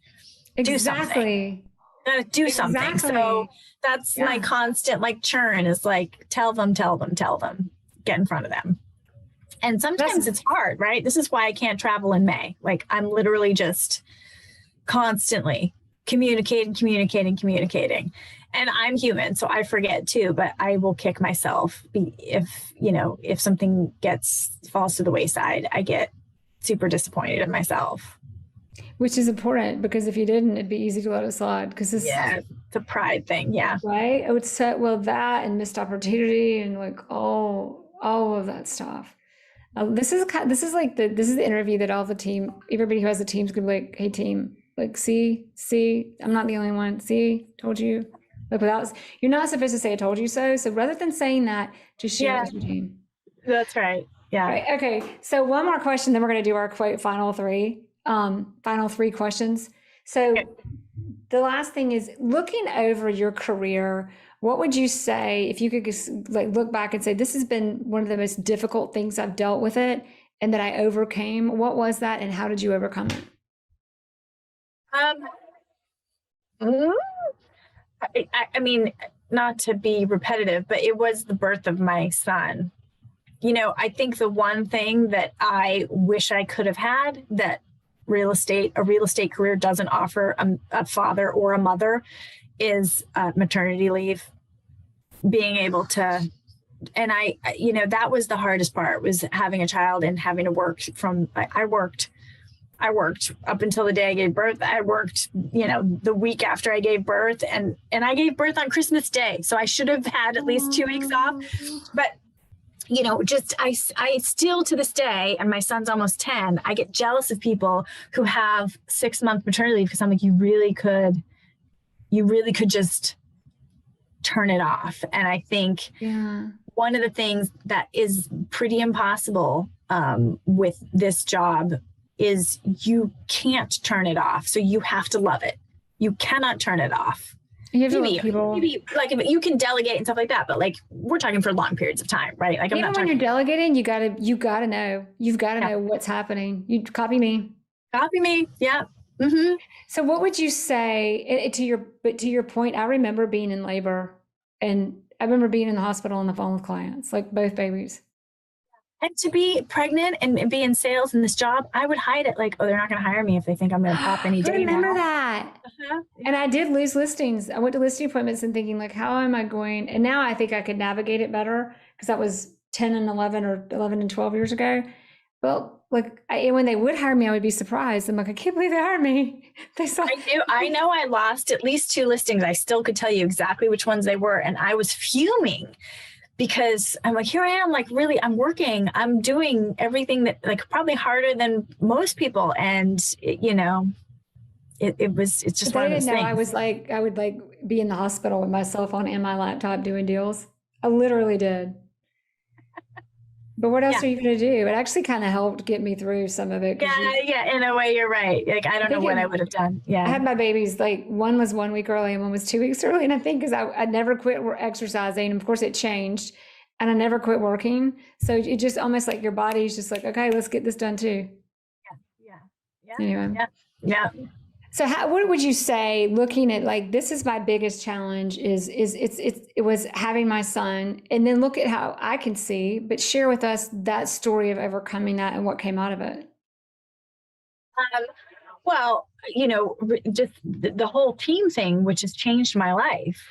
Exactly. Got to do something. Exactly. So that's my constant churn is tell them, get in front of them. And sometimes it's hard, right? This is why I can't travel in May. Like, I'm literally just constantly communicating. And I'm human, so I forget too, but I will kick myself if something falls to the wayside. I get super disappointed in myself. Which is important, because if you didn't, it'd be easy to let it slide. Because it's a pride thing. Yeah. Right. I would say, that and missed opportunity and all of that stuff. This is the interview that all the team, everybody who has a team is gonna be like, hey team, see, I'm not the only one. See, told you. Like, you're not supposed to say I told you so. So rather than saying that, just share it with your team. That's right. Yeah. Right. Okay. So one more question, then we're going to do our final three questions. So the last thing is, looking over your career, what would you say if you could look back and say, this has been one of the most difficult things I've dealt with it and that I overcame? What was that, and how did you overcome it? I mean, not to be repetitive, but it was the birth of my son. I think the one thing that I wish I could have had that a real estate career doesn't offer a father or a mother is maternity leave. Being able to, and that was the hardest part, was having a child and having to work I worked up until the day I gave birth. I worked, the week after I gave birth, and I gave birth on Christmas Day. So I should have had at least 2 weeks off. But, I still to this day, and my son's almost 10, I get jealous of people who have 6-month maternity leave, because I'm like, you really could just turn it off. And I think one of the things that is pretty impossible with this job is you can't turn it off. So you have to love it. You cannot turn it off. You have to love people. Maybe you can delegate and stuff like that, but we're talking for long periods of time, right? Even when you're delegating, you gotta know. You've got to know what's happening. You copy me. Yeah. Mm-hmm. So what would you say to your point? I remember being in labor, and I remember being in the hospital on the phone with clients, both babies. And to be pregnant and be in sales in this job, I would hide it. They're not going to hire me if they think I'm going to pop any day. I remember that. Uh-huh. And I did lose listings. I went to listing appointments and thinking, how am I going? And now I think I could navigate it better, because that was 10 and 11 or 11 and 12 years ago. Well, when they would hire me, I would be surprised. I'm like, I can't believe they hired me. I know I lost at least 2 listings. I still could tell you exactly which ones they were. And I was fuming, because I'm like, here I am, really, I'm working, I'm doing everything that probably harder than most people. And it's just one of those things. I would be in the hospital with my cell phone and my laptop doing deals. I literally did. But what else are you going to do? It actually kind of helped get me through some of it. Yeah. In a way, you're right. I don't know what I would have done. Yeah. I had my babies, one was 1 week early and one was 2 weeks early. And I think because I never quit exercising. Of course, it changed. and I never quit working. So it just almost like your body's just like, okay, let's get this done too. Yeah. Anyway. Yeah. So what would you say, looking at like, this is my biggest challenge it was having my son, and then look at how I can see, but share with us that story of overcoming that and what came out of it. Well, just the whole team thing, which has changed my life.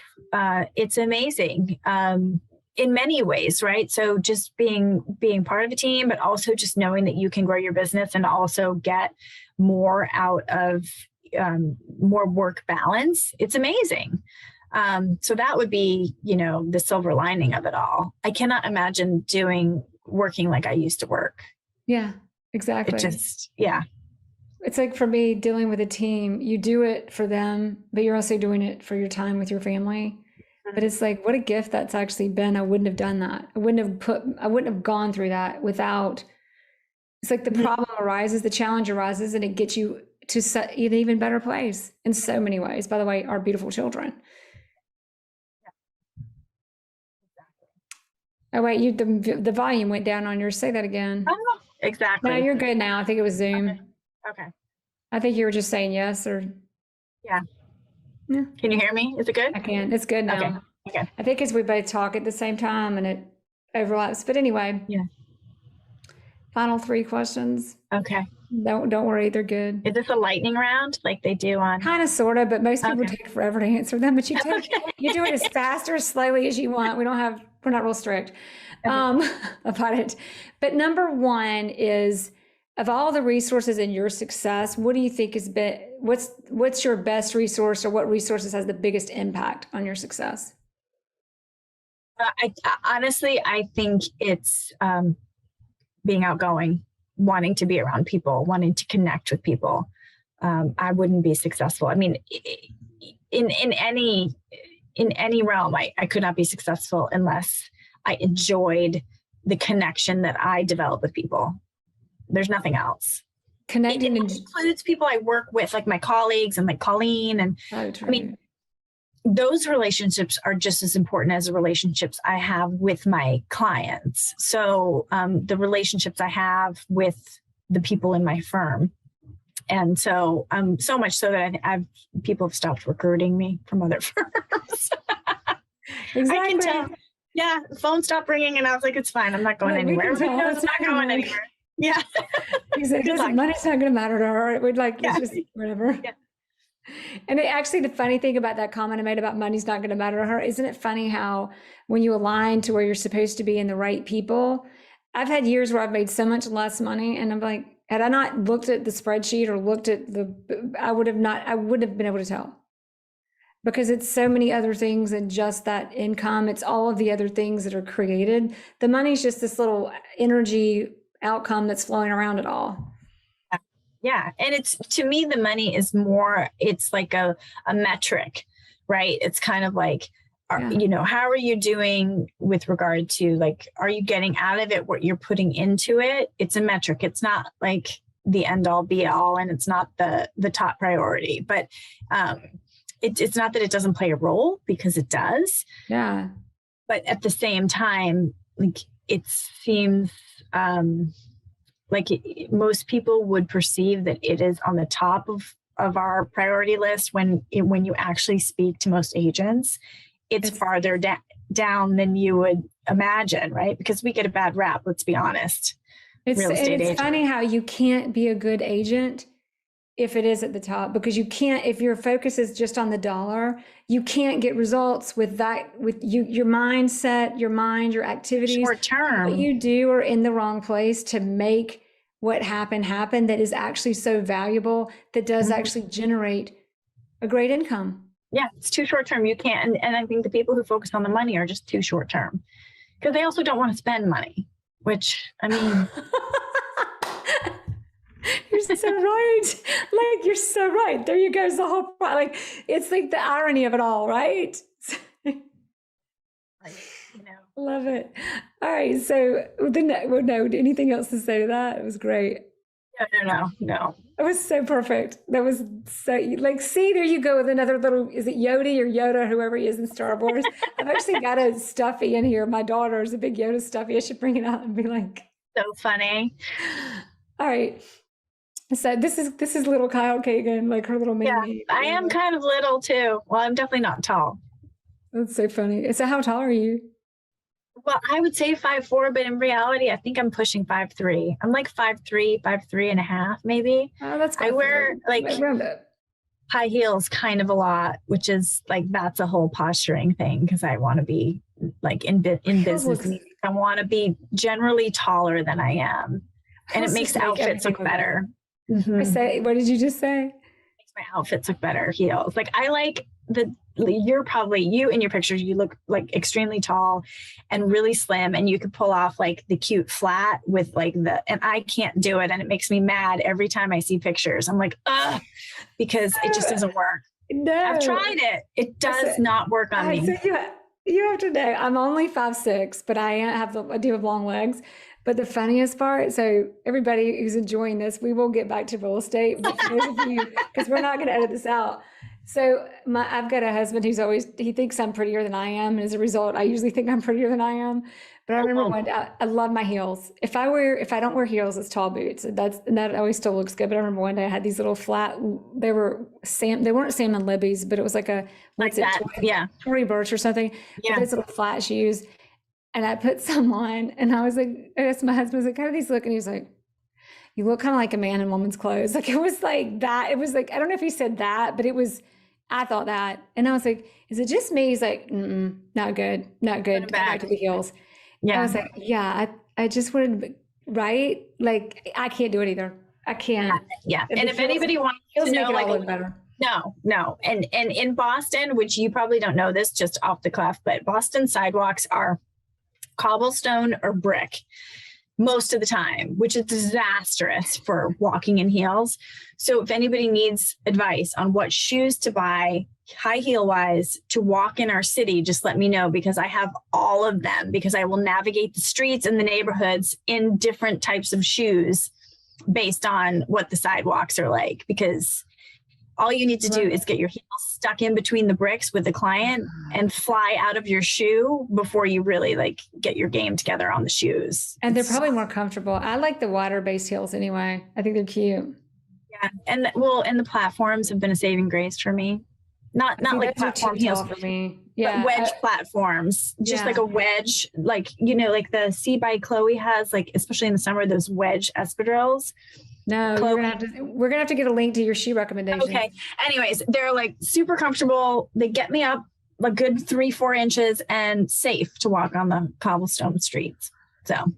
It's amazing. In many ways, right? So just being part of a team, but also just knowing that you can grow your business and also get more out of more work balance. It's amazing. So that would be, the silver lining of it all. I cannot imagine working like I used to work. Yeah, exactly. It just, yeah. It's like for me, dealing with a team, you do it for them, but you're also doing it for your time with your family. But it's like, what a gift that's actually been. I wouldn't have done that. I wouldn't have gone through that without. It's like the problem arises, the challenge arises, and it gets you to an even better place in so many ways. By the way, our beautiful children. Oh wait, the volume went down on yours. Say that again. Oh, exactly. No, you're good now. I think it was Zoom. Okay. I think you were just saying yes or. Yeah. Yeah. Can you hear me? Is it good? I can. It's good now. Okay. I think as we both talk at the same time and it overlaps. But anyway. Yeah. Final 3 questions. Okay. Don't worry, they're good. Is this a lightning round like they do on? Kind of, sort of, but most people take forever to answer them. But you do it as fast or as slowly as you want. We're not real strict about it. But number 1 is, of all the resources in your success, what do you think what's your best resource, or what resources has the biggest impact on your success? Honestly, I think it's being outgoing, wanting to be around people, wanting to connect with people. I wouldn't be successful. I mean, in any realm, I could not be successful unless I enjoyed the connection that I develop with people. There's nothing else. Connecting includes people I work with, like my colleagues and like Colleen. And I mean, those relationships are just as important as the relationships I have with my clients. So the relationships I have with the people in my firm. And so so much so that people have stopped recruiting me from other firms. Exactly. I can tell. Yeah, the phone stopped ringing and I was like, it's fine. I'm not going anywhere. It's not going anywhere. Yeah. Money's not going to matter to her. We'd like, it's just whatever. Yeah. And actually, the funny thing about that comment I made about money's not going to matter to her, isn't it funny how when you align to where you're supposed to be in the right people, I've had years where I've made so much less money, and I'm like, had I not looked at the spreadsheet or looked at I wouldn't have been able to tell, because it's so many other things than just that income. It's all of the other things that are created. The money's just this little energy outcome that's flowing around it all. Yeah. And to me, the money is more, it's like a metric, right? It's kind of like, how are you doing with regard to, like, are you getting out of it what you're putting into it? It's a metric. It's not like the end all be all, and it's not the top priority, but it's not that it doesn't play a role, because it does. Yeah. But at the same time, like, it seems like most people would perceive that it is on the top of our priority list when you actually speak to most agents. It's farther down than you would imagine, right? Because we get a bad rap, let's be honest. It's funny how you can't be a good agent if it is at the top, because you can't, if your focus is just on the dollar, you can't get results with that, with your mindset, your mind, your activities. Short term. What you do are in the wrong place to make what happen, that is actually so valuable, that does actually generate a great income. Yeah, it's too short term. You can't. And I think the people who focus on the money are just too short term, because they also don't want to spend money, which, I mean. You're so right. Like, you're so right. There you go. The whole, like, it's like the irony of it all, right? Love it. All right. So anything else to say to that? It was great. No. It was so perfect. That was so like, see, there you go with another little, is it Yodi or Yoda, whoever he is in Star Wars? I've actually got a stuffy in here. My daughter's a big Yoda stuffy. I should bring it out and be like, So funny. all right. So this is little Kyle Kaagan, like her little mini. I am kind of little too. Well, I'm definitely not tall. That's so funny. So how tall are you? Well, I would say 5'4", but in reality, I think I'm pushing 5'3". I'm like 5'3", 5'3.5", maybe. Oh, that's I wear like around it. high heels kind of a lot, which is like, that's a whole posturing thing because I want to be like in business. I want to be generally taller than I am. And it makes outfits look better. I say, what did you just say? It makes my outfits look better, heels. Like I like you in your pictures, you look like extremely tall and really slim, and you could pull off like the cute flat with like and I can't do it. And it makes me mad every time I see pictures. I'm like, ugh, because it just doesn't work. No. I've tried it. It does not work on me. So you have to know, I'm only 5'6", but I do have long legs. But the funniest part, so everybody who's enjoying this, we will get back to real estate, but for those of you, because we're not going to edit this out. So I've got a husband he thinks I'm prettier than I am. And as a result, I usually think I'm prettier than I am. But I remember one day, I love my heels. If I don't wear heels, it's tall boots. That always still looks good. But I remember one day I had these little flat, they weren't salmon libbies, but it was like Tory Burch or something. Yeah. These little flat shoes. And I put some on, and I asked my husband, I was like, how do these look? And he was like, you look kind of like a man in woman's clothes. Like, it was like that. It was like, I don't know if he said that, but I thought that. And I was like, is it just me? He's like, not good. Back to the heels. Yeah. And I was like, yeah, I just wanted, right? Like, I can't do it either. I can't. Yeah. And if anybody wants to know, like, look better. No. And in Boston, which you probably don't know this just off the cuff, but Boston sidewalks are cobblestone or brick most of the time, which is disastrous for walking in heels. So if anybody needs advice on what shoes to buy, high heel wise, to walk in our city, just let me know, because I have all of them, because I will navigate the streets and the neighborhoods in different types of shoes based on what the sidewalks are like, because all you need to do is get your heels stuck in between the bricks with the client and fly out of your shoe before you really like get your game together on the shoes. And they're probably more comfortable. I like the wider base heels anyway. I think they're cute. Yeah. And the platforms have been a saving grace for me. Not like platform heels for me. Yeah. But wedge platforms, just like a wedge, like, like the C by Chloe has, like, especially in the summer, those wedge espadrilles. No, we're gonna have to get a link to your shoe recommendations. Okay. Anyways, they're like super comfortable. They get me up a good 3-4 inches and safe to walk on the cobblestone streets. So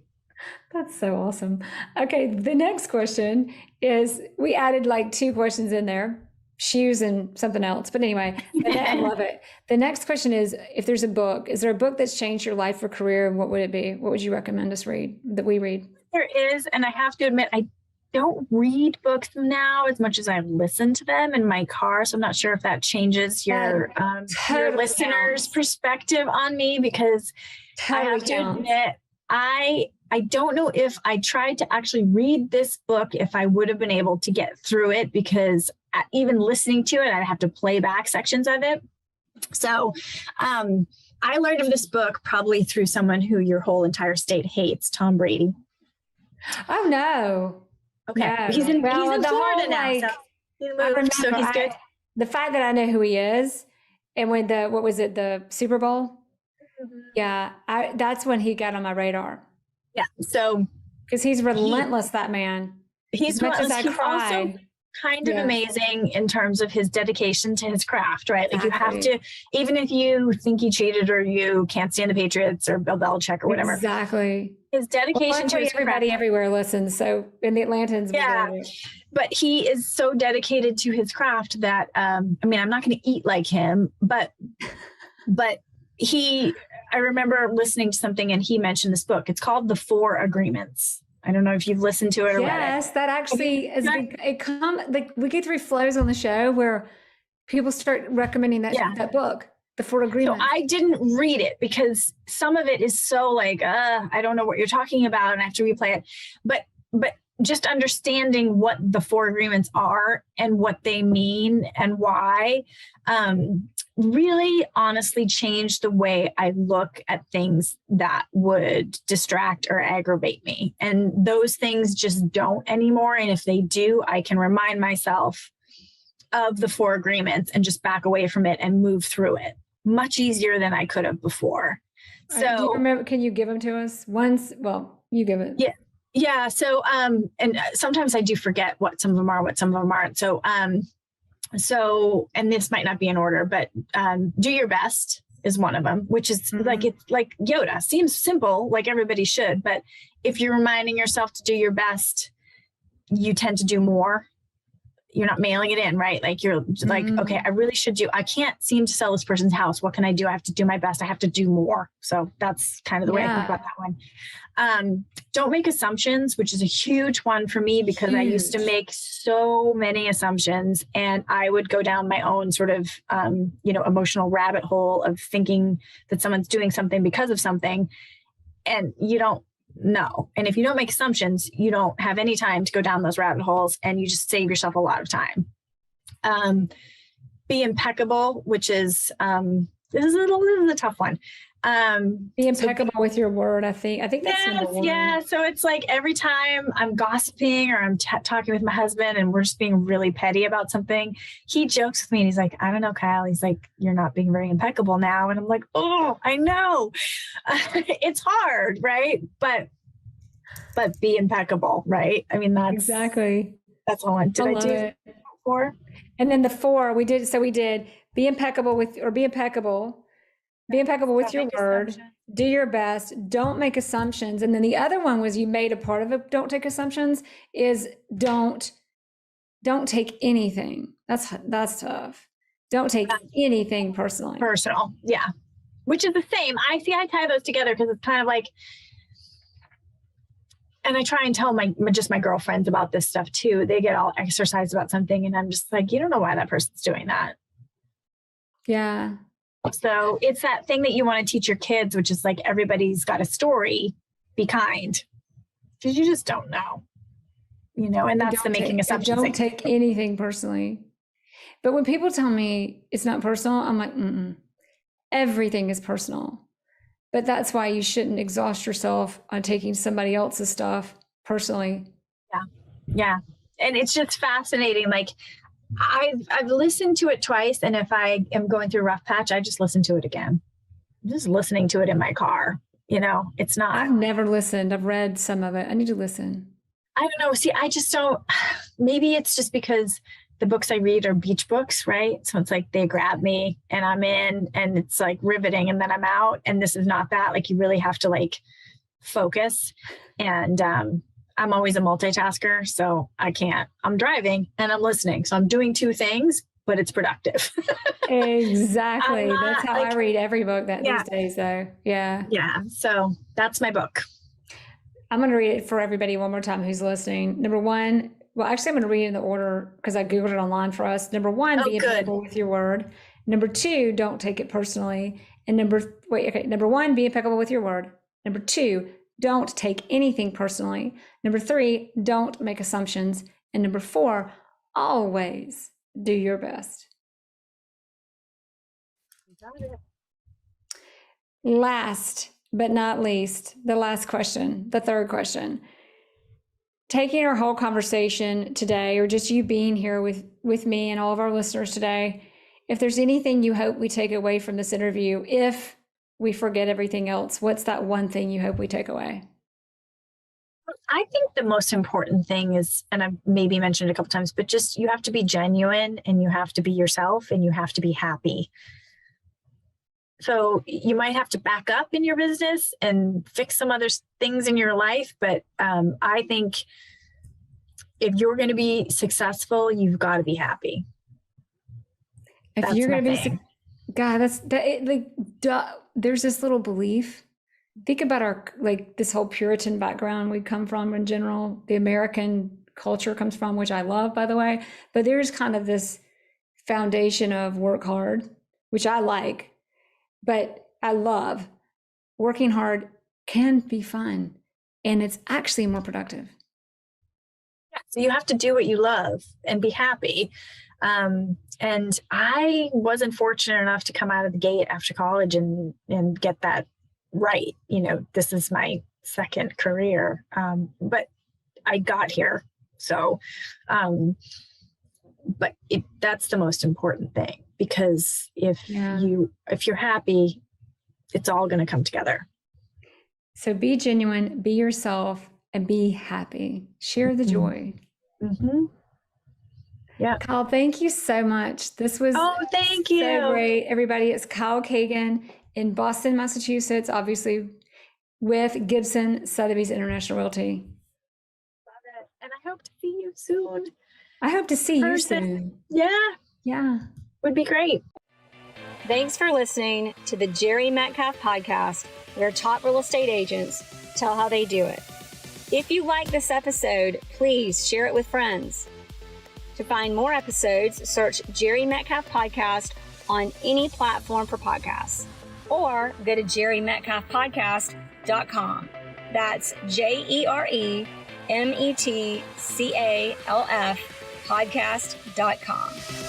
that's so awesome. Okay, the next question is, we added like 2 questions in there, shoes and something else. But anyway, I love it. The next question is, if there's a book, is there a book that's changed your life or career, and what would it be? What would you recommend that we read? There is, and I have to admit, I don't read books now as much as I listen to them in my car. So I'm not sure if that changes your listeners' perspective on me, because I have to admit, I don't know if I tried to actually read this book, if I would have been able to get through it, because even listening to it, I'd have to play back sections of it. So I learned of this book probably through someone who your whole entire state hates, Tom Brady. Oh, no. Okay. No. He's in Florida now. So he's good. The fact that I know who he is, and when the Super Bowl? Mm-hmm. Yeah. That's when he got on my radar. Yeah. So, because he's relentless, that man. He's relentless. He's also kind of amazing in terms of his dedication to his craft, right? Like, you have to, even if you think he cheated or you can't stand the Patriots or Bill Belichick or whatever. Exactly. His dedication to his everybody craft. Everywhere listens. So in the Atlantans. Yeah. But he is so dedicated to his craft that, I'm not going to eat like him, but I remember listening to something and he mentioned this book. It's called The 4 Agreements. I don't know if you've listened to it or read it. Yes, that actually is like we get 3 flows on the show where people start recommending that book, The 4 Agreements. So I didn't read it because some of it is so like, I don't know what you're talking about, and I have to replay it. But just understanding what the 4 agreements are and what they mean and why really honestly changed the way I look at things that would distract or aggravate me. And those things just don't anymore. And if they do, I can remind myself of the 4 agreements and just back away from it and move through it much easier than I could have before. So do you remember, can you give them to us once? Well, you give it. Yeah. Yeah. So, and sometimes I do forget what some of them are, what some of them aren't. So, and this might not be in order, but, do your best is one of them, which is like, it's like Yoda, seems simple, like everybody should, but if you're reminding yourself to do your best, you tend to do more. You're not mailing it in, right? Like you're like, okay, I really should do, I can't seem to sell this person's house. What can I do? I have to do my best. I have to do more. So that's kind of the way I think about that one. Don't make assumptions, which is a huge one for me because I used to make so many assumptions and I would go down my own sort of, emotional rabbit hole of thinking that someone's doing something because of something and you don't know. And if you don't make assumptions, you don't have any time to go down those rabbit holes and you just save yourself a lot of time. Be impeccable, which is, this is a tough one. Be impeccable with your word. I think that's number one. Yeah. So it's like every time I'm gossiping or I'm talking with my husband and we're just being really petty about something, he jokes with me and he's like, I don't know, Kyle. He's like, you're not being very impeccable now. And I'm like, oh, I know. It's hard. Right. But be impeccable. Right. I mean, that's that's all did I do it. 4? And then the 4 we did be impeccable with your word, do your best, don't make assumptions. And then the other one was you made a part of it, don't take assumptions, is don't take anything. That's tough. Don't take anything personally. Personal. Yeah. Which is the same. I tie those together because it's kind of like, and I try and tell my girlfriends about this stuff too. They get all exercised about something and I'm just like, you don't know why that person's doing that. Yeah. So it's that thing that you want to teach your kids, which is like, everybody's got a story, be kind, because you just don't know, and that's the making assumptions. Don't take anything personally. But when people tell me it's not personal, I'm like, everything is personal. But that's why you shouldn't exhaust yourself on taking somebody else's stuff personally. Yeah. Yeah. And it's just fascinating. Like, I've listened to it twice. And if I am going through a rough patch, I just listen to it again. I'm just listening to it in my car. It's not. I've never listened. I've read some of it. I need to listen. I don't know. See, I just don't, maybe it's just because the books I read are beach books, right? So it's like they grab me and I'm in and it's like riveting and then I'm out. And this is not that. Like you really have to like focus. And I'm always a multitasker, so I can't. I'm driving and I'm listening. So I'm doing 2 things, but it's productive. Exactly. That's how I read every book these days though. Yeah. Yeah. So that's my book. I'm going to read it for everybody one more time who's listening. Number 1, well, actually I'm going to read it in the order because I Googled it online for us. Number 1, be impeccable with your word. Number 2, don't take it personally. And number 1, be impeccable with your word. Number 2, don't take anything personally. Number 3, don't make assumptions. And number 4, always do your best. Last but not least, the last question, the third question. Taking our whole conversation today, or just you being here with me and all of our listeners today, if there's anything you hope we take away from this interview, if we forget everything else, what's that one thing you hope we take away? I think the most important thing is, and I've maybe mentioned it a couple times, but just you have to be genuine and you have to be yourself and you have to be happy. So you might have to back up in your business and fix some other things in your life. But I think if you're going to be successful, you've got to be happy. If you're going to be, God, there's this little belief. Think about our, this whole Puritan background we come from in general, the American culture comes from, which I love, by the way, but there's kind of this foundation of work hard, which I like, but I love. Working hard can be fun and it's actually more productive. So you have to do what you love and be happy. And I wasn't fortunate enough to come out of the gate after college and get that right. This is my second career. But I got here. So, but that's the most important thing, because if you're happy, it's all going to come together. So be genuine, be yourself, and be happy. Share the joy. Mm-hmm. Yeah. Kyle, thank you so much. This was thank you. So great. Everybody, it's Kyle Kaagan in Boston, Massachusetts, obviously with Gibson, Sotheby's International Realty. Love it. And I hope to see you soon. I hope to see you soon. Yeah. Would be great. Thanks for listening to the Jere Metcalf podcast, where top real estate agents tell how they do it. If you like this episode, please share it with friends. To find more episodes, search Jere Metcalf Podcast on any platform for podcasts, or go to JereMetcalfPodcast.com. That's JereMetcalf podcast.com.